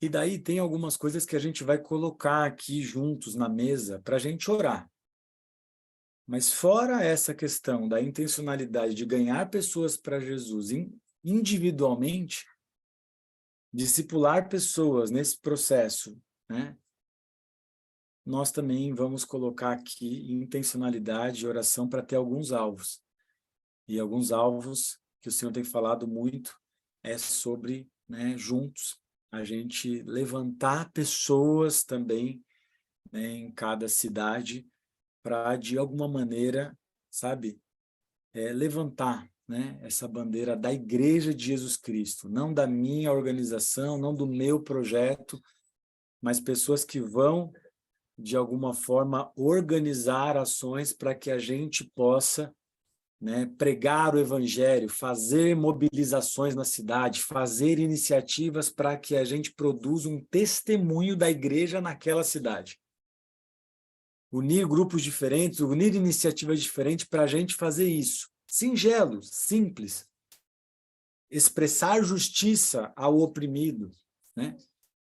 E daí tem algumas coisas que a gente vai colocar aqui juntos na mesa para a gente orar. Mas fora essa questão da intencionalidade de ganhar pessoas para Jesus individualmente, discipular pessoas nesse processo, né? Nós também vamos colocar aqui intencionalidade e oração para ter alguns alvos. E alguns alvos que o Senhor tem falado muito é sobre, né, juntos, a gente levantar pessoas também, né, em cada cidade para, de alguma maneira, sabe, levantar, né, essa bandeira da Igreja de Jesus Cristo, não da minha organização, não do meu projeto, mas pessoas que vão de alguma forma, organizar ações para que a gente possa, né, pregar o evangelho, fazer mobilizações na cidade, fazer iniciativas para que a gente produza um testemunho da igreja naquela cidade. Unir grupos diferentes, unir iniciativas diferentes para a gente fazer isso. Singelo, simples. Expressar justiça ao oprimido, né?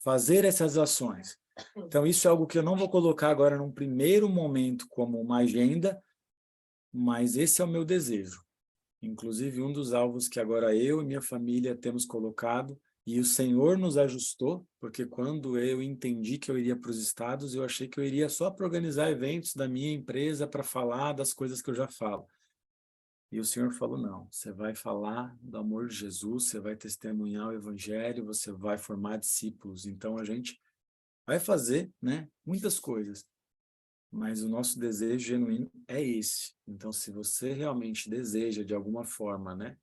Fazer essas ações. Então, isso é algo que eu não vou colocar agora num primeiro momento como uma agenda, mas esse é o meu desejo. Inclusive, um dos alvos que agora eu e minha família temos colocado, e o Senhor nos ajustou, porque quando eu entendi que eu iria para os estados, eu achei que eu iria só para organizar eventos da minha empresa para falar das coisas que eu já falo. E o Senhor falou, não, você vai falar do amor de Jesus, você vai testemunhar o evangelho, você vai formar discípulos. Então, a gente vai fazer, né, muitas coisas, mas o nosso desejo genuíno é esse. Então, se você realmente deseja, de alguma forma, né,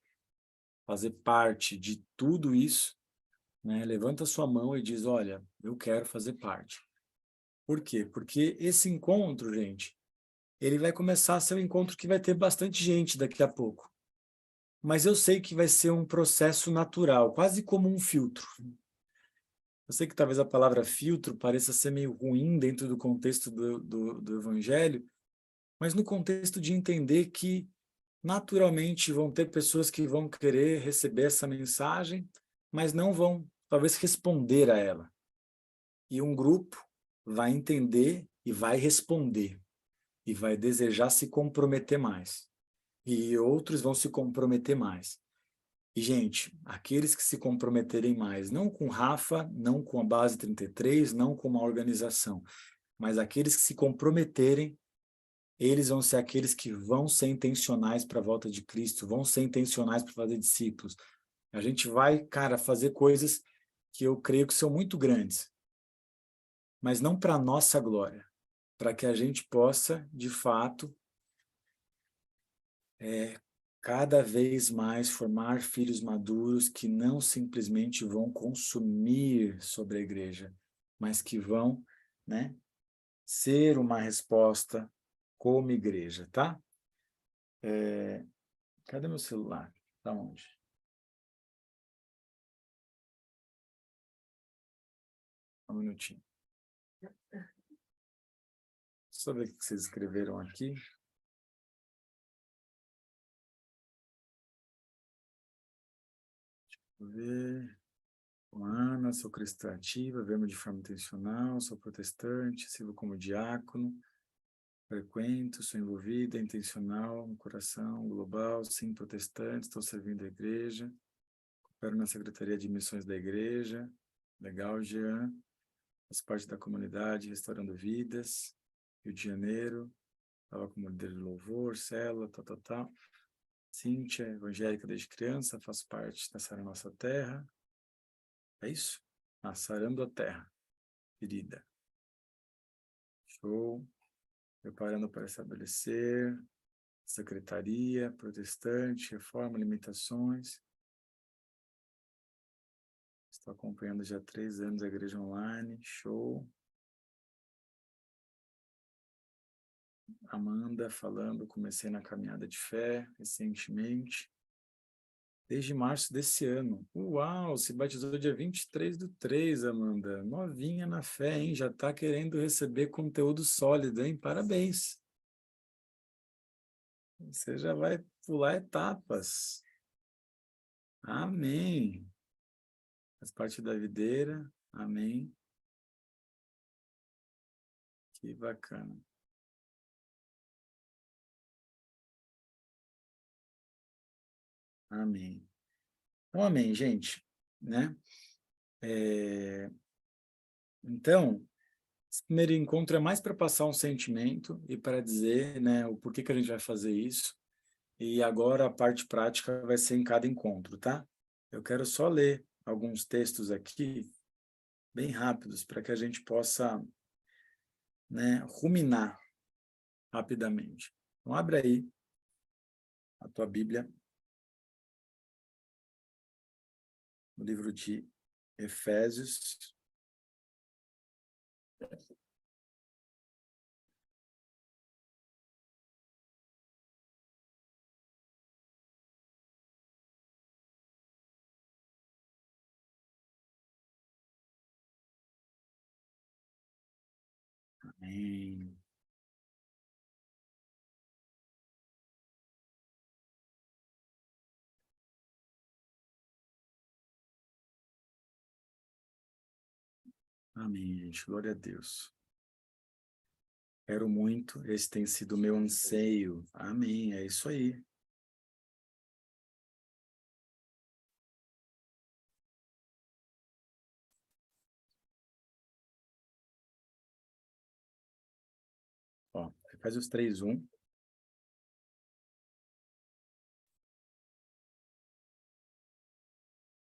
fazer parte de tudo isso, né, levanta sua mão e diz, olha, eu quero fazer parte. Por quê? Porque esse encontro, gente, ele vai começar a ser um encontro que vai ter bastante gente daqui a pouco. Mas eu sei que vai ser um processo natural, quase como um filtro. Eu sei que talvez a palavra filtro pareça ser meio ruim dentro do contexto do evangelho, mas no contexto de entender que naturalmente vão ter pessoas que vão querer receber essa mensagem, mas não vão, talvez, responder a ela. E um grupo vai entender e vai responder, e vai desejar se comprometer mais. E outros vão se comprometer mais. E, gente, aqueles que se comprometerem mais, não com Rafa, não com a Base 33, não com uma organização, mas aqueles que se comprometerem, eles vão ser aqueles que vão ser intencionais para a volta de Cristo, vão ser intencionais para fazer discípulos. A gente vai, cara, fazer coisas que eu creio que são muito grandes, mas não para a nossa glória, para que a gente possa, de fato, cada vez mais formar filhos maduros que não simplesmente vão consumir sobre a igreja, mas que vão, né, ser uma resposta como igreja, tá? Cadê meu celular? Tá onde? Um minutinho. Só ver o que vocês escreveram aqui. Deixa eu ver. Ana, sou cristã ativa, vermo de forma intencional, sou protestante, sirvo como diácono, frequento, sou envolvida, intencional, no coração, global, sim, protestante, estou servindo a igreja, coopero na Secretaria de Missões da Igreja, legal, Jean, faço parte da comunidade Restaurando Vidas, Rio de Janeiro, estava como líder de louvor, célula, tal. Cíntia, evangélica desde criança, faço parte da Sara Nossa Terra. É isso? Sarando a Terra, querida. Show. Preparando para estabelecer. Secretaria, protestante, reforma, limitações. Estou acompanhando já há 3 anos a igreja online. Show. Amanda falando, comecei na caminhada de fé recentemente. Desde março desse ano. Uau, se batizou dia 23/3, Amanda. Novinha na fé, hein? Já está querendo receber conteúdo sólido, hein? Parabéns. Você já vai pular etapas. Amém. Faz parte da videira. Amém. Que bacana. Amém. Então, amém, gente. Né? Então, esse primeiro encontro é mais para passar um sentimento e para dizer, né, o porquê que a gente vai fazer isso. E agora a parte prática vai ser em cada encontro, tá? Eu quero só ler alguns textos aqui, bem rápidos, para que a gente possa, né, ruminar rapidamente. Então, abre aí a tua Bíblia, no livro de Efésios. Amém. Amém, gente. Glória a Deus. Quero muito, esse tem sido o meu anseio. Amém, é isso aí. Ó, Efésios 3:1.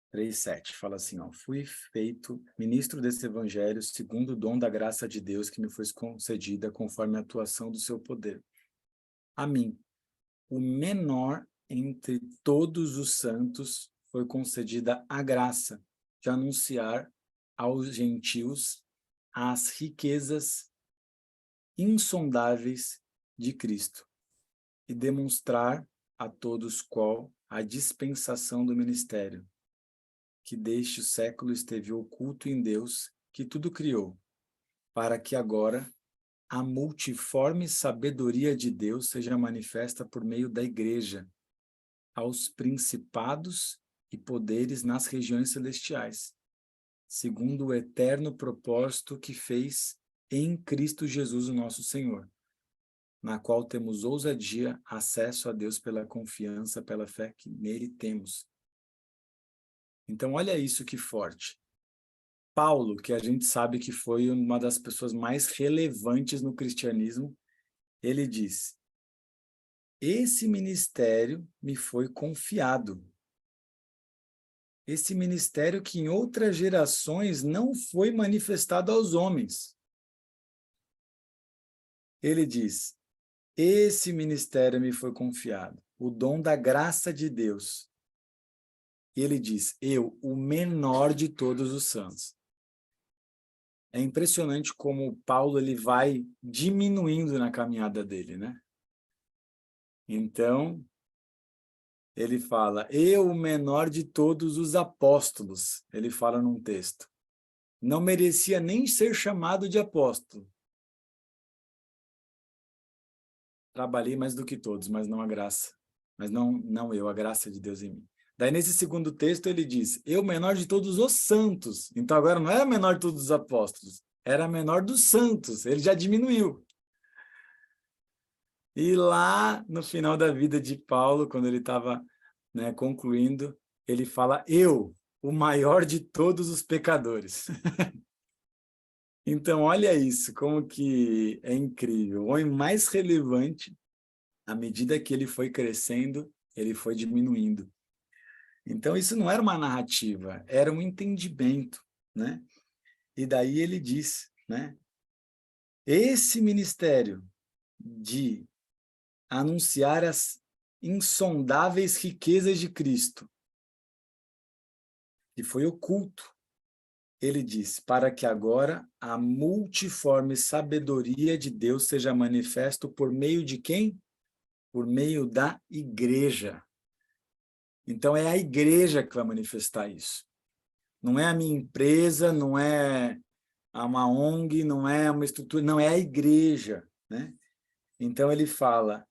3:7, fala assim, ó, fui feito ministro desse evangelho segundo o dom da graça de Deus que me foi concedida conforme a atuação do seu poder. A mim, o menor entre todos os santos, foi concedida a graça de anunciar aos gentios as riquezas insondáveis de Cristo e demonstrar a todos qual a dispensação do ministério, que desde o século esteve oculto em Deus, que tudo criou, para que agora a multiforme sabedoria de Deus seja manifesta por meio da Igreja, aos principados e poderes nas regiões celestiais, segundo o eterno propósito que fez em Cristo Jesus, o nosso Senhor, na qual temos ousadia, acesso a Deus pela confiança, pela fé que nele temos. Então, olha isso que forte. Paulo, que a gente sabe que foi uma das pessoas mais relevantes no cristianismo, ele diz: esse ministério me foi confiado. Esse ministério que em outras gerações não foi manifestado aos homens. Ele diz: esse ministério me foi confiado, o dom da graça de Deus. E ele diz, eu, o menor de todos os santos. É impressionante como Paulo ele vai diminuindo na caminhada dele, né? Então, ele fala, eu, o menor de todos os apóstolos, ele fala num texto. Não merecia nem ser chamado de apóstolo. Trabalhei mais do que todos, mas não a graça. Mas não eu, a graça de Deus em mim. Daí, nesse segundo texto, ele diz, eu, menor de todos os santos. Então, agora não era menor de todos os apóstolos, era menor dos santos. Ele já diminuiu. E lá, no final da vida de Paulo, quando ele estava, né, concluindo, ele fala, eu, o maior de todos os pecadores. Então, olha isso, como que é incrível. O homem mais relevante, à medida que ele foi crescendo, ele foi diminuindo. Então, isso não era uma narrativa, era um entendimento, né? E daí ele diz, né? Esse ministério de anunciar as insondáveis riquezas de Cristo, que foi oculto, ele diz, para que agora a multiforme sabedoria de Deus seja manifesto por meio de quem? Por meio da igreja. Então, é a igreja que vai manifestar isso. Não é a minha empresa, não é uma ONG, não é uma estrutura, não, é a igreja, né? Então, ele fala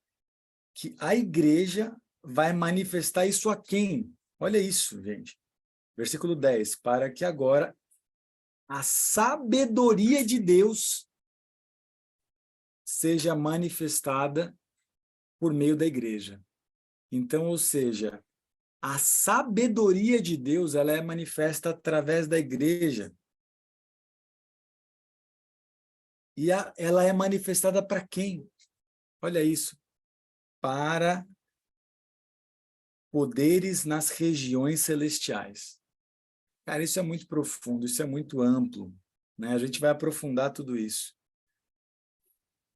que a igreja vai manifestar isso a quem? Olha isso, gente. Versículo 10. Para que agora a sabedoria de Deus seja manifestada por meio da igreja. Então, ou seja, a sabedoria de Deus, ela é manifesta através da igreja. E ela é manifestada para quem? Olha isso. Para poderes nas regiões celestiais. Cara, isso é muito profundo, isso é muito amplo, né? A gente vai aprofundar tudo isso.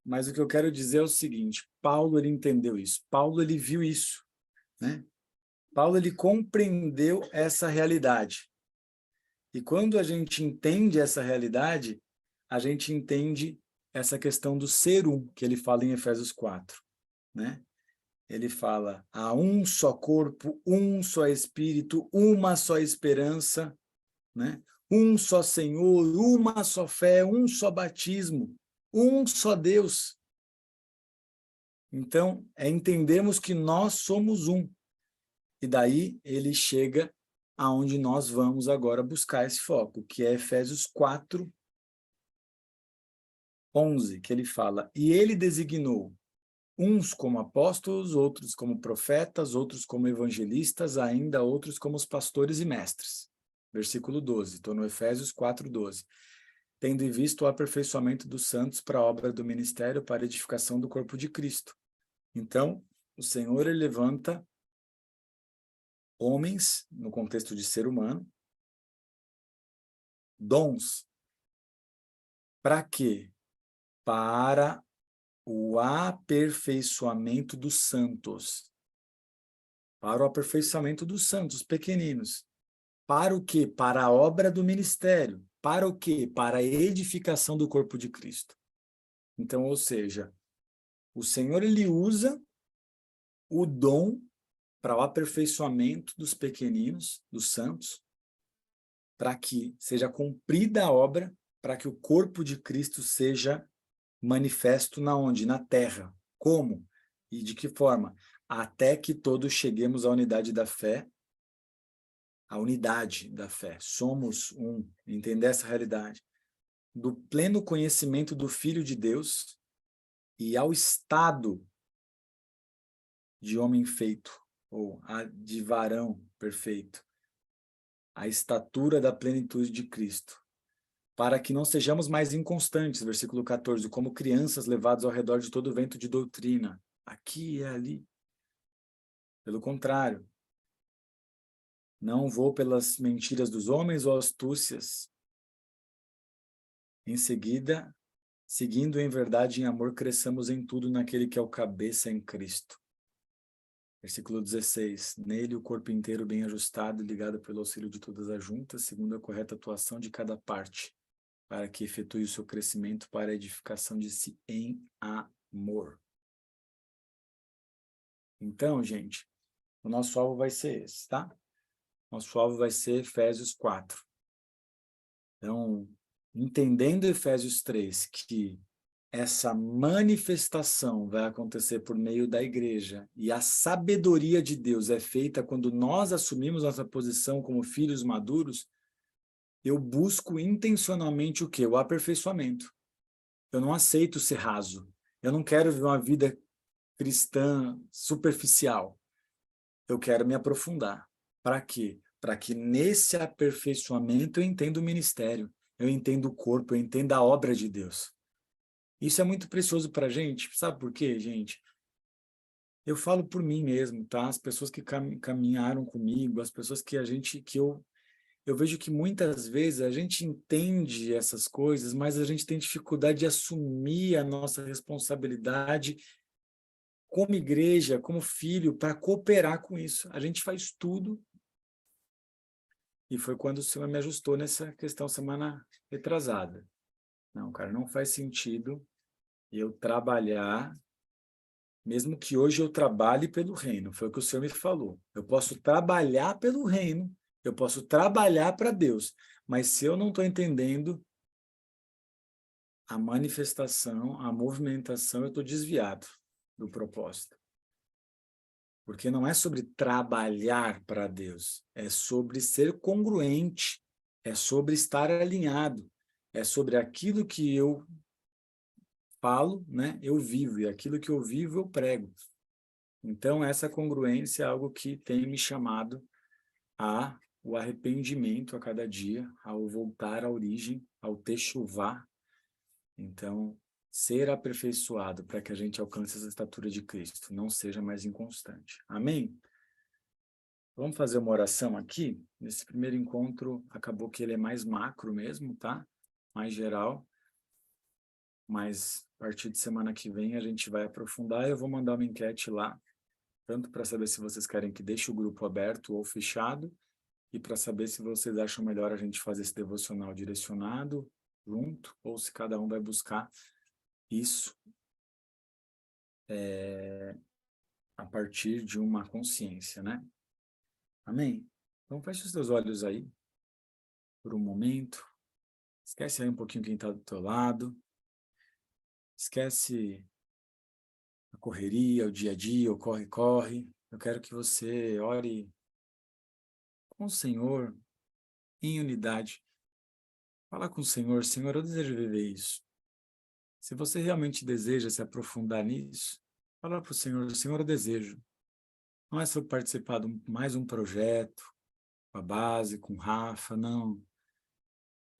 Mas o que eu quero dizer é o seguinte, Paulo, ele entendeu isso. Paulo, ele viu isso, né? Paulo, ele compreendeu essa realidade. E quando a gente entende essa realidade, a gente entende essa questão do ser um, que ele fala em Efésios 4, né? Ele fala, há um só corpo, um só espírito, uma só esperança, né? Um só Senhor, uma só fé, um só batismo, um só Deus. Então, entendemos que nós somos um. E daí ele chega aonde nós vamos agora buscar esse foco, que é Efésios 4, 11, que ele fala, e ele designou uns como apóstolos, outros como profetas, outros como evangelistas, ainda outros como os pastores e mestres. Versículo 12, estou no Efésios 4, 12. Tendo em vista o aperfeiçoamento dos santos para a obra do ministério, para a edificação do corpo de Cristo. Então, o Senhor ele levanta homens, no contexto de ser humano, dons. Para quê? Para o aperfeiçoamento dos santos. Para o aperfeiçoamento dos santos pequeninos. Para o quê? Para a obra do ministério. Para o quê? Para a edificação do corpo de Cristo. Então, ou seja, o Senhor ele usa o dom para o aperfeiçoamento dos pequeninos, dos santos, para que seja cumprida a obra, para que o corpo de Cristo seja manifesto na onde? Na terra. Como? E de que forma? Até que todos cheguemos à unidade da fé, a unidade da fé. Somos um. Entender essa realidade. Do pleno conhecimento do Filho de Deus e ao estado de homem feito, ou de varão perfeito. A estatura da plenitude de Cristo. Para que não sejamos mais inconstantes, versículo 14, como crianças levados ao redor de todo vento de doutrina. Aqui e ali. Pelo contrário, não vou pelas mentiras dos homens ou astúcias. Em seguida, seguindo em verdade e em amor, cresçamos em tudo naquele que é o cabeça em Cristo. Versículo 16. Nele o corpo inteiro bem ajustado e ligado pelo auxílio de todas as juntas, segundo a correta atuação de cada parte, para que efetue o seu crescimento para a edificação de si em amor. Então, gente, o nosso alvo vai ser esse, tá? Nosso alvo vai ser Efésios 4. Então, entendendo Efésios 3, que essa manifestação vai acontecer por meio da igreja e a sabedoria de Deus é feita quando nós assumimos nossa posição como filhos maduros, eu busco intencionalmente o quê? O aperfeiçoamento. Eu não aceito ser raso. Eu não quero viver uma vida cristã superficial. Eu quero me aprofundar. Para quê? Para que nesse aperfeiçoamento eu entenda o ministério, eu entendo o corpo, eu entenda a obra de Deus. Isso é muito precioso para a gente. Sabe por quê, gente? Eu falo por mim mesmo, tá? As pessoas que caminharam comigo, as pessoas que eu vejo que muitas vezes a gente entende essas coisas, mas a gente tem dificuldade de assumir a nossa responsabilidade como igreja, como filho, para cooperar com isso. A gente faz tudo. E foi quando o Senhor me ajustou nessa questão semana retrasada. Não, cara, não faz sentido eu trabalhar, mesmo que hoje eu trabalhe pelo reino. Foi o que o Senhor me falou. Eu posso trabalhar pelo reino, eu posso trabalhar para Deus, mas se eu não estou entendendo a manifestação, a movimentação, eu estou desviado do propósito. Porque não é sobre trabalhar para Deus, é sobre ser congruente, é sobre estar alinhado, é sobre aquilo que eu falo, né? Eu vivo, e aquilo que eu vivo eu prego. Então, essa congruência é algo que tem me chamado a o arrependimento a cada dia, ao voltar à origem, ao techuvá. Então, ser aperfeiçoado para que a gente alcance essa estatura de Cristo, não seja mais inconstante. Amém? Vamos fazer uma oração aqui? Nesse primeiro encontro, acabou que ele é mais macro mesmo, tá? Mais geral. Mas a partir de semana que vem a gente vai aprofundar. Eu vou mandar uma enquete lá, tanto para saber se vocês querem que deixe o grupo aberto ou fechado, e para saber se vocês acham melhor a gente fazer esse devocional direcionado, junto, ou se cada um vai buscar isso a partir de uma consciência, né? Amém? Então feche os teus olhos aí, por um momento. Esquece aí um pouquinho quem está do teu lado. Esquece a correria, o dia a dia, o corre-corre. Eu quero que você ore com o Senhor em unidade. Fala com o Senhor, Senhor, eu desejo viver isso. Se você realmente deseja se aprofundar nisso, fala para o Senhor, Senhor, eu desejo. Não é sobre participar de mais um projeto, com a base, com o Rafa, não.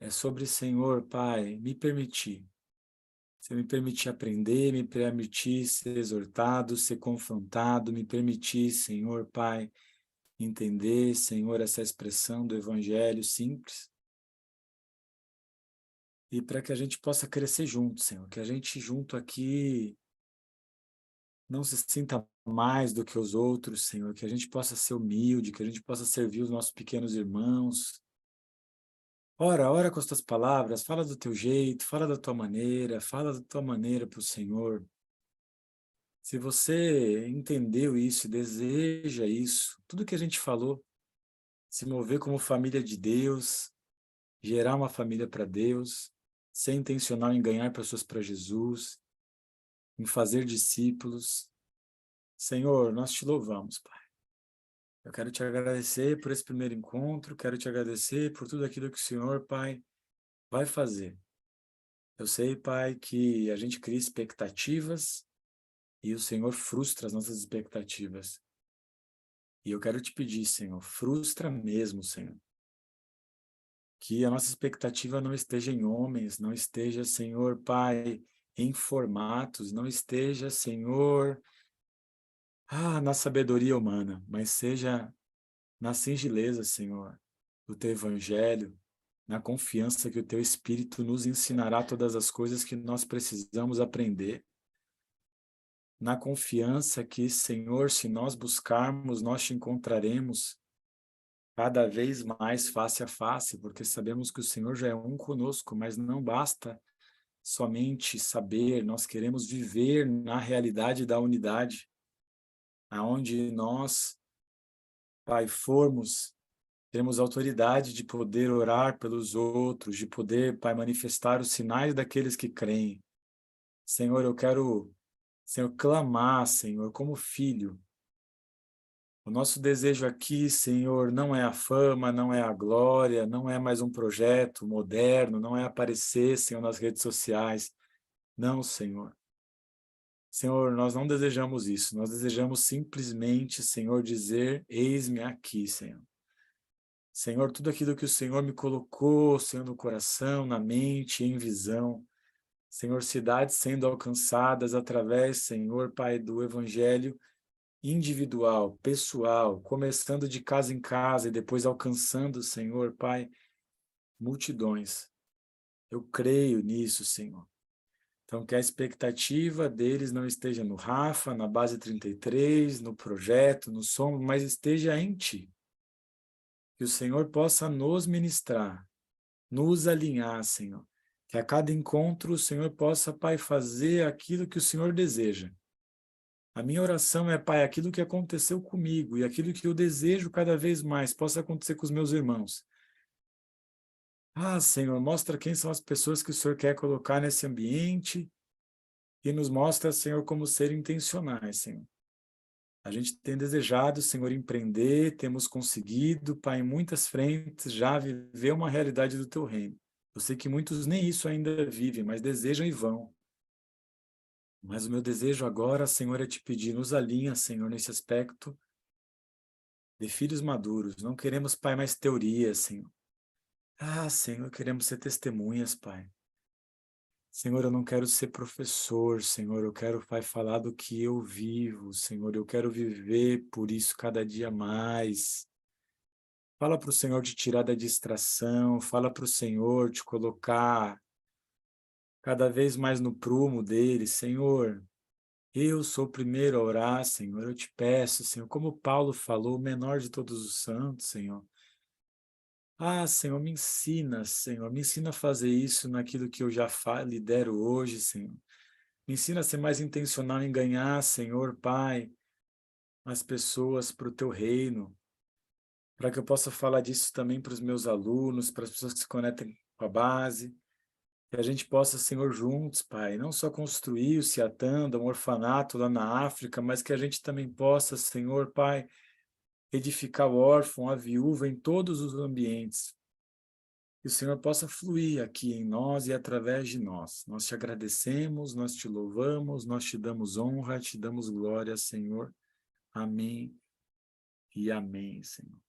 É sobre, Senhor, Pai, me permitir. Você me permitir aprender, me permitir ser exortado, ser confrontado, me permitir, Senhor, Pai, entender, Senhor, essa expressão do Evangelho simples. E para que a gente possa crescer junto, Senhor, que a gente junto aqui não se sinta mais do que os outros, Senhor, que a gente possa ser humilde, que a gente possa servir os nossos pequenos irmãos. Ora com as tuas palavras, fala do teu jeito, fala da tua maneira, fala da tua maneira para o Senhor. Se você entendeu isso, deseja isso, tudo que a gente falou, se mover como família de Deus, gerar uma família para Deus, ser intencional em ganhar pessoas para Jesus, em fazer discípulos. Senhor, nós te louvamos, Pai. Eu quero te agradecer por esse primeiro encontro, quero te agradecer por tudo aquilo que o Senhor, Pai, vai fazer. Eu sei, Pai, que a gente cria expectativas e o Senhor frustra as nossas expectativas. E eu quero te pedir, Senhor, frustra mesmo, Senhor. Que a nossa expectativa não esteja em homens, não esteja, Senhor, Pai, em formatos, não esteja, Senhor, na sabedoria humana, mas seja na singeleza, Senhor, do teu evangelho, na confiança que o Teu Espírito nos ensinará todas as coisas que nós precisamos aprender, na confiança que, Senhor, se nós buscarmos, nós te encontraremos cada vez mais face a face, porque sabemos que o Senhor já é um conosco, mas não basta somente saber, nós queremos viver na realidade da unidade, aonde nós, Pai, formos, temos autoridade de poder orar pelos outros, de poder, Pai, manifestar os sinais daqueles que creem. Senhor, eu quero, Senhor, clamar, Senhor, como filho. O nosso desejo aqui, Senhor, não é a fama, não é a glória, não é mais um projeto moderno, não é aparecer, Senhor, nas redes sociais. Não, Senhor. Senhor, nós não desejamos isso, nós desejamos simplesmente, Senhor, dizer, eis-me aqui, Senhor. Senhor, tudo aquilo que o Senhor me colocou, Senhor, no coração, na mente, em visão, Senhor, cidades sendo alcançadas através, Senhor, Pai, do Evangelho individual, pessoal, começando de casa em casa e depois alcançando, Senhor, Pai, multidões. Eu creio nisso, Senhor. Então, que a expectativa deles não esteja no Rafa, na base 33, no projeto, no som, mas esteja em Ti. Que o Senhor possa nos ministrar, nos alinhar, Senhor. Que a cada encontro o Senhor possa, Pai, fazer aquilo que o Senhor deseja. A minha oração é, Pai, aquilo que aconteceu comigo e aquilo que eu desejo cada vez mais possa acontecer com os meus irmãos. Ah, Senhor, mostra quem são as pessoas que o Senhor quer colocar nesse ambiente e nos mostra, Senhor, como ser intencionais, Senhor. A gente tem desejado, Senhor, empreender, temos conseguido, Pai, em muitas frentes já viver uma realidade do Teu reino. Eu sei que muitos nem isso ainda vivem, mas desejam e vão. Mas o meu desejo agora, Senhor, é te pedir, nos alinha, Senhor, nesse aspecto de filhos maduros. Não queremos, Pai, mais teorias, Senhor. Ah, Senhor, queremos ser testemunhas, Pai. Senhor, eu não quero ser professor, Senhor, eu quero, Pai, falar do que eu vivo, Senhor, eu quero viver por isso cada dia mais. Fala para o Senhor te tirar da distração, fala para o Senhor te colocar cada vez mais no prumo dele, Senhor. Eu sou o primeiro a orar, Senhor, eu te peço, Senhor, como Paulo falou, o menor de todos os santos, Senhor. Ah, Senhor, me ensina a fazer isso naquilo que eu já lidero hoje, Senhor. Me ensina a ser mais intencional em ganhar, Senhor, Pai, as pessoas para o Teu reino, para que eu possa falar disso também para os meus alunos, para as pessoas que se conectem com a base, que a gente possa, Senhor, juntos, Pai, não só construir o Ciatanda, um orfanato lá na África, mas que a gente também possa, Senhor, Pai, edificar o órfão, a viúva em todos os ambientes. Que o Senhor possa fluir aqui em nós e através de nós. Nós te agradecemos, nós te louvamos, nós te damos honra, te damos glória, Senhor. Amém e amém, Senhor.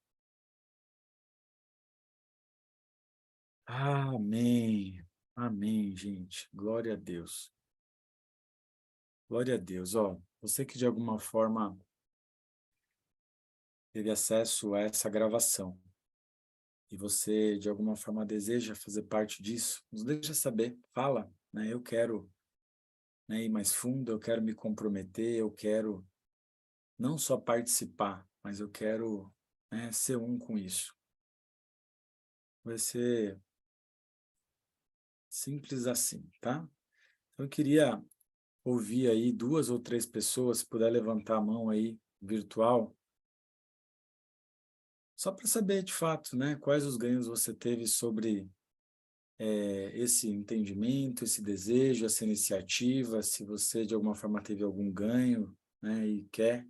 Amém. Amém, gente. Glória a Deus. Glória a Deus. Ó, você que de alguma forma teve acesso a essa gravação e você de alguma forma deseja fazer parte disso, nos deixa saber. Fala, né? Eu quero, né, ir mais fundo, eu quero me comprometer, eu quero não só participar, mas eu quero, né, ser um com isso. Vai ser simples assim, tá? Então, eu queria ouvir aí 2 ou 3 pessoas, se puder levantar a mão aí, virtual, só para saber de fato, né, quais os ganhos você teve sobre esse entendimento, esse desejo, essa iniciativa, se você de alguma forma teve algum ganho, né, e quer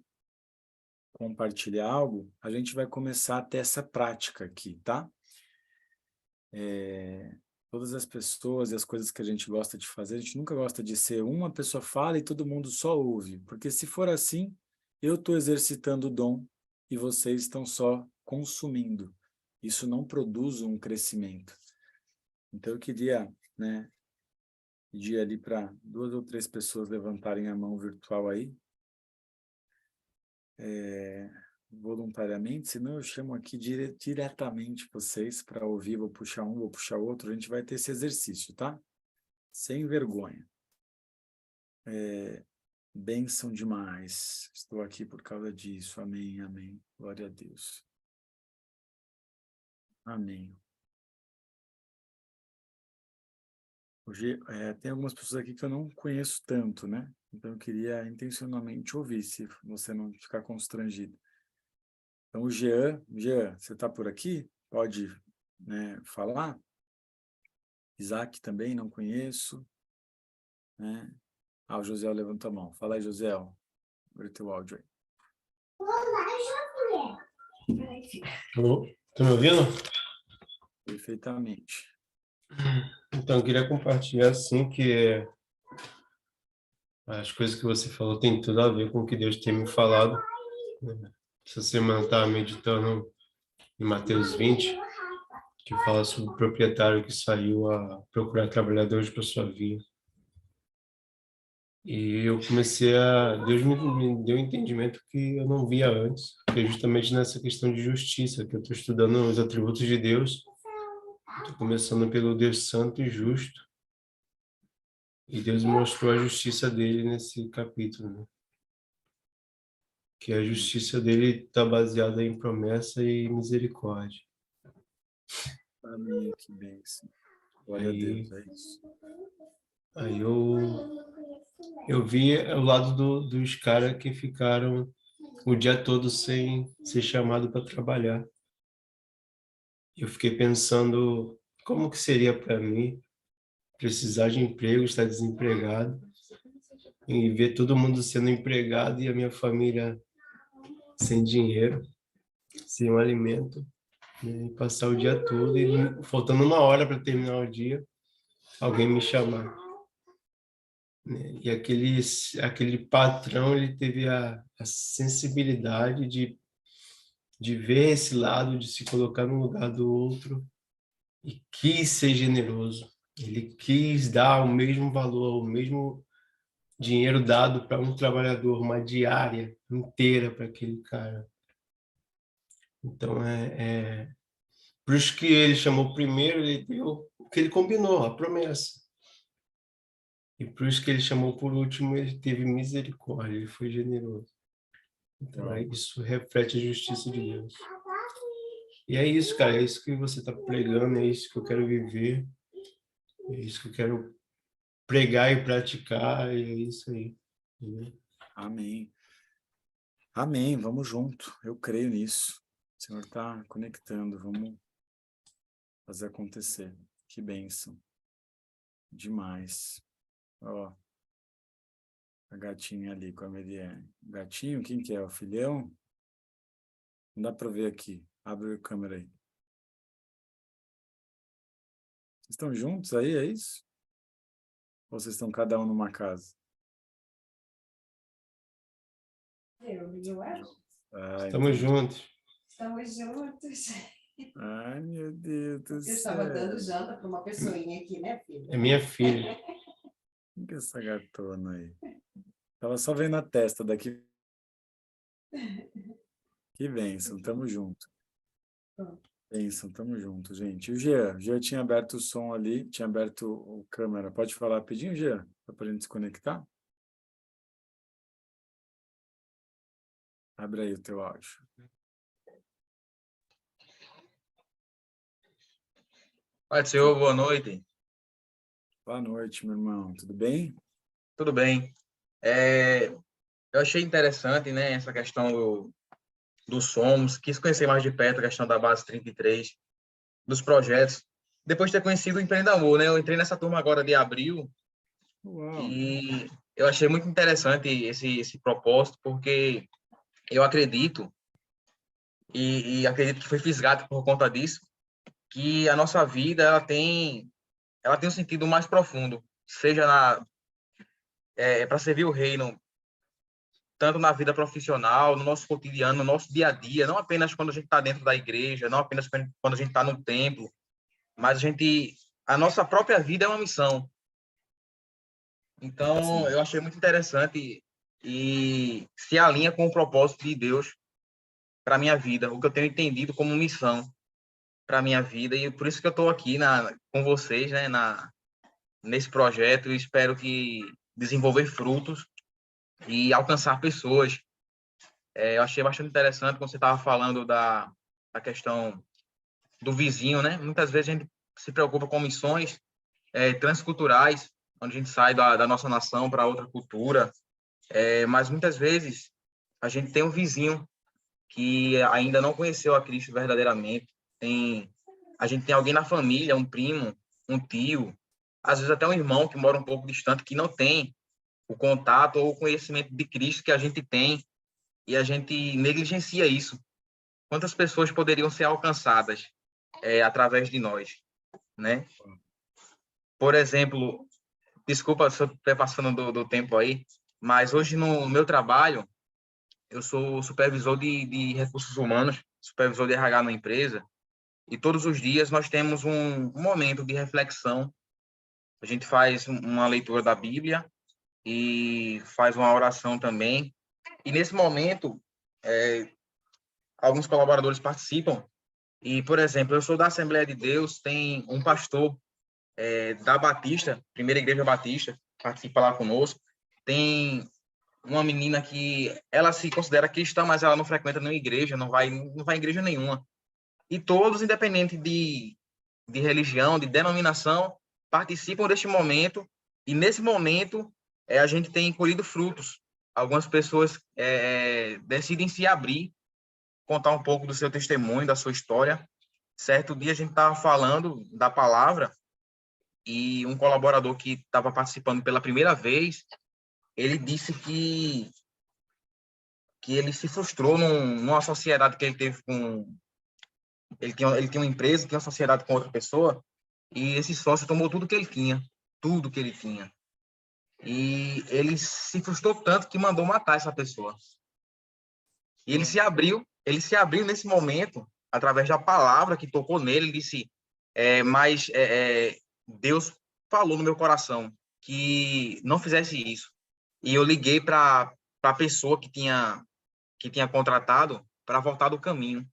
compartilhar algo, a gente vai começar a ter essa prática aqui, tá? Todas as pessoas e as coisas que a gente gosta de fazer, a gente nunca gosta de ser uma pessoa fala e todo mundo só ouve, porque se for assim, eu estou exercitando o dom e vocês estão só consumindo. Isso não produz um crescimento. Então eu queria, né, pedir ali para 2 ou 3 pessoas levantarem a mão virtual aí. voluntariamente, senão eu chamo aqui diretamente vocês para ouvir, vou puxar um, vou puxar outro, a gente vai ter esse exercício, tá? Sem vergonha. Bênção demais. Estou aqui por causa disso. Amém, amém. Glória a Deus. Amém. Hoje, tem algumas pessoas aqui que eu não conheço tanto, né? Então eu queria intencionalmente ouvir, se você não ficar constrangido. Então o Jean, você está por aqui? Pode, né, falar? Isaac também, não conheço. Né? O José levantou a mão. Fala aí, José. Abre o teu áudio aí. Alô? Tá me ouvindo? Perfeitamente. Então, eu queria compartilhar, assim, que as coisas que você falou tem tudo a ver com o que Deus tem me falado. Essa semana eu estava meditando em Mateus 20, que fala sobre o proprietário que saiu a procurar trabalhadores para sua vinha. E eu comecei Deus me deu um entendimento que eu não via antes, que é justamente nessa questão de justiça, que eu estou estudando os atributos de Deus. Estou começando pelo Deus Santo e Justo. E Deus mostrou a justiça dele nesse capítulo, né? Que a justiça dele está baseada em promessa e misericórdia. Amém, que bênção. Glória a Aí, Deus, é isso. aí eu vi o lado dos caras que ficaram o dia todo sem ser chamado para trabalhar. Eu fiquei pensando como que seria para mim precisar de emprego, estar desempregado, e ver todo mundo sendo empregado e a minha família sem dinheiro, sem um alimento, né? E passar o dia todo e faltando uma hora para terminar o dia, alguém me chamar, né? E aquele patrão, ele teve a sensibilidade de ver esse lado, de se colocar no lugar do outro e quis ser generoso. Ele quis dar o mesmo valor, o mesmo dinheiro dado para um trabalhador, uma diária inteira para aquele cara. Então, por isso que ele chamou primeiro, ele deu o que ele combinou, a promessa. E por isso que ele chamou por último, ele teve misericórdia, ele foi generoso. Então, isso reflete a justiça de Deus. E é isso, cara, é isso que você está pregando, é isso que eu quero viver, é isso que eu quero pregar e praticar, e é isso aí. Né? Amém. Amém, vamos junto. Eu creio nisso. O Senhor está conectando, vamos fazer acontecer. Que bênção. Demais. Ó, a gatinha ali com a Meriane. Gatinho, quem que é? O filhão? Não dá para ver aqui. Abre a câmera aí. Vocês estão juntos aí, é isso? Ou vocês estão cada um numa casa? Eu acho. Estamos juntos. Estamos juntos. Ai, meu Deus do Eu céu. estava dando janta para uma pessoinha aqui, né, filha? É minha filha. Quem que é essa gatona aí? Tava só vendo a testa daqui. Que bênção, tamo junto. Bênção, tamo junto, gente. E o Jean tinha aberto o som ali, tinha aberto a câmera. Pode falar rapidinho, Jean? Para a gente se conectar? Abre aí o teu áudio. Pai do Senhor, boa noite. Boa noite, meu irmão. Tudo bem? Tudo bem? Eu achei interessante, né, essa questão do Somos, quis conhecer mais de perto a questão da base 33, dos projetos. Depois de ter conhecido o Empreenda Amor, né, eu entrei nessa turma agora de abril. Uau. E eu achei muito interessante esse propósito, porque eu acredito, e acredito que foi fisgado por conta disso, que a nossa vida ela tem um sentido mais profundo, seja para servir o reino, tanto na vida profissional, no nosso cotidiano, no nosso dia a dia, não apenas quando a gente está dentro da igreja, não apenas quando a gente está no templo, mas a nossa própria vida é uma missão. Então, Sim. eu achei muito interessante e se alinha com o propósito de Deus para minha vida, o que eu tenho entendido como missão para minha vida, e por isso que eu estou aqui com vocês, né, nesse projeto, e espero que desenvolver frutos e alcançar pessoas. Eu achei bastante interessante quando você estava falando da questão do vizinho, né? Muitas vezes a gente se preocupa com missões transculturais, onde a gente sai da nossa nação para outra cultura, mas muitas vezes a gente tem um vizinho que ainda não conheceu a Cristo verdadeiramente. A gente tem alguém na família, um primo, um tio, às vezes até um irmão que mora um pouco distante, que não tem o contato ou o conhecimento de Cristo que a gente tem, e a gente negligencia isso. Quantas pessoas poderiam ser alcançadas através de nós, né? Por exemplo, desculpa se eu estiver passando do tempo aí, mas hoje no meu trabalho, eu sou supervisor de recursos humanos, supervisor de RH na empresa, e todos os dias nós temos um momento de reflexão. A gente faz uma leitura da Bíblia e faz uma oração também. E nesse momento, alguns colaboradores participam. E, por exemplo, eu sou da Assembleia de Deus, tem um pastor da Batista, Primeira Igreja Batista, participa lá conosco. Tem uma menina que ela se considera cristã, mas ela não frequenta nenhuma igreja, não vai em igreja nenhuma. E todos, independente de religião, de denominação, participam deste momento. E nesse momento, a gente tem colhido frutos. Algumas pessoas decidem se abrir, contar um pouco do seu testemunho, da sua história. Certo dia a gente estava falando da palavra e um colaborador que estava participando pela primeira vez, ele disse que ele se frustrou numa sociedade que ele teve com... Ele tinha uma empresa, tinha uma sociedade com outra pessoa, e esse sócio tomou tudo que ele tinha. Tudo que ele tinha. E ele se frustrou tanto que mandou matar essa pessoa. E ele se abriu nesse momento, através da palavra que tocou nele, ele disse, mas Deus falou no meu coração que não fizesse isso. E eu liguei para a pessoa que tinha contratado para voltar do caminho.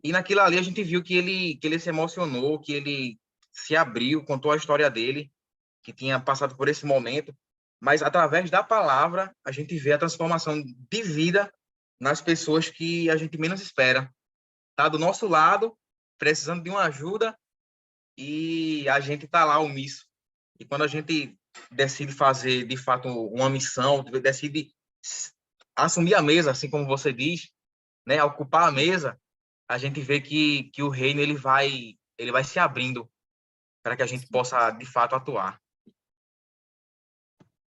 E naquilo ali a gente viu que ele se emocionou, que ele se abriu, contou a história dele, que tinha passado por esse momento, mas através da palavra a gente vê a transformação de vida nas pessoas que a gente menos espera. Tá do nosso lado, precisando de uma ajuda, e a gente tá lá omisso. E quando a gente decide fazer, de fato, uma missão, decide assumir a mesa, assim como você diz, né, ocupar a mesa, a gente vê que o reino ele vai se abrindo para que a gente possa, de fato, atuar.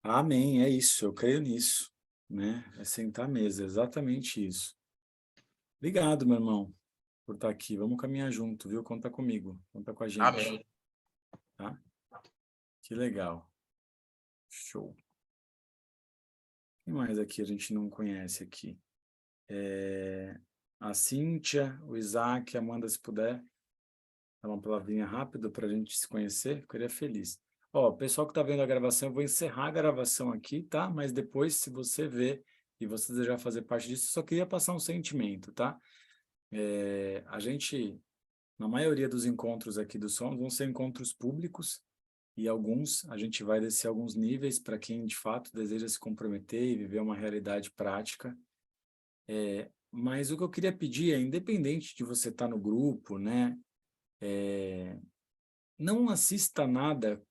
Amém, é isso, eu creio nisso, né? É sentar à mesa, exatamente isso. Obrigado, meu irmão, por estar aqui. Vamos caminhar junto, viu? Conta comigo, conta com a gente. Amém. Tá? Que legal. Show. Quem mais aqui a gente não conhece aqui? A Cíntia, o Isaac, a Amanda, se puder, dar uma palavrinha rápida para a gente se conhecer, ficaria feliz. Ó, pessoal que está vendo a gravação, eu vou encerrar a gravação aqui, tá? Mas depois, se você ver e você desejar fazer parte disso, eu só queria passar um sentimento, tá? A gente, na maioria dos encontros aqui do Somos, vão ser encontros públicos, e alguns, a gente vai descer alguns níveis para quem, de fato, deseja se comprometer e viver uma realidade prática. Mas o que eu queria pedir é, independente de você estar no grupo, né? Não assista nada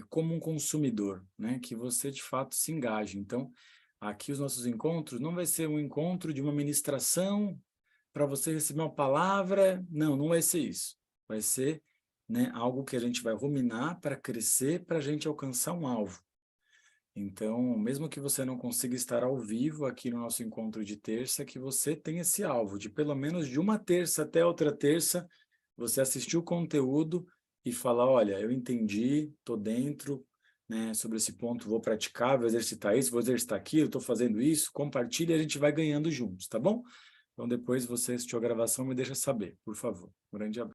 como um consumidor, né? Que você, de fato, se engaje. Então, aqui os nossos encontros não vai ser um encontro de uma ministração para você receber uma palavra. Não, não vai ser isso. Vai ser, né, algo que a gente vai ruminar para crescer, para a gente alcançar um alvo. Então, mesmo que você não consiga estar ao vivo aqui no nosso encontro de terça, que você tenha esse alvo de pelo menos de uma terça até outra terça, você assistir o conteúdo e falar, olha, eu entendi, estou dentro, né, sobre esse ponto, vou praticar, vou exercitar isso, vou exercitar aquilo, estou fazendo isso, compartilha e a gente vai ganhando juntos, tá bom? Então, depois você assistiu a gravação, me deixa saber, por favor. Um grande abraço.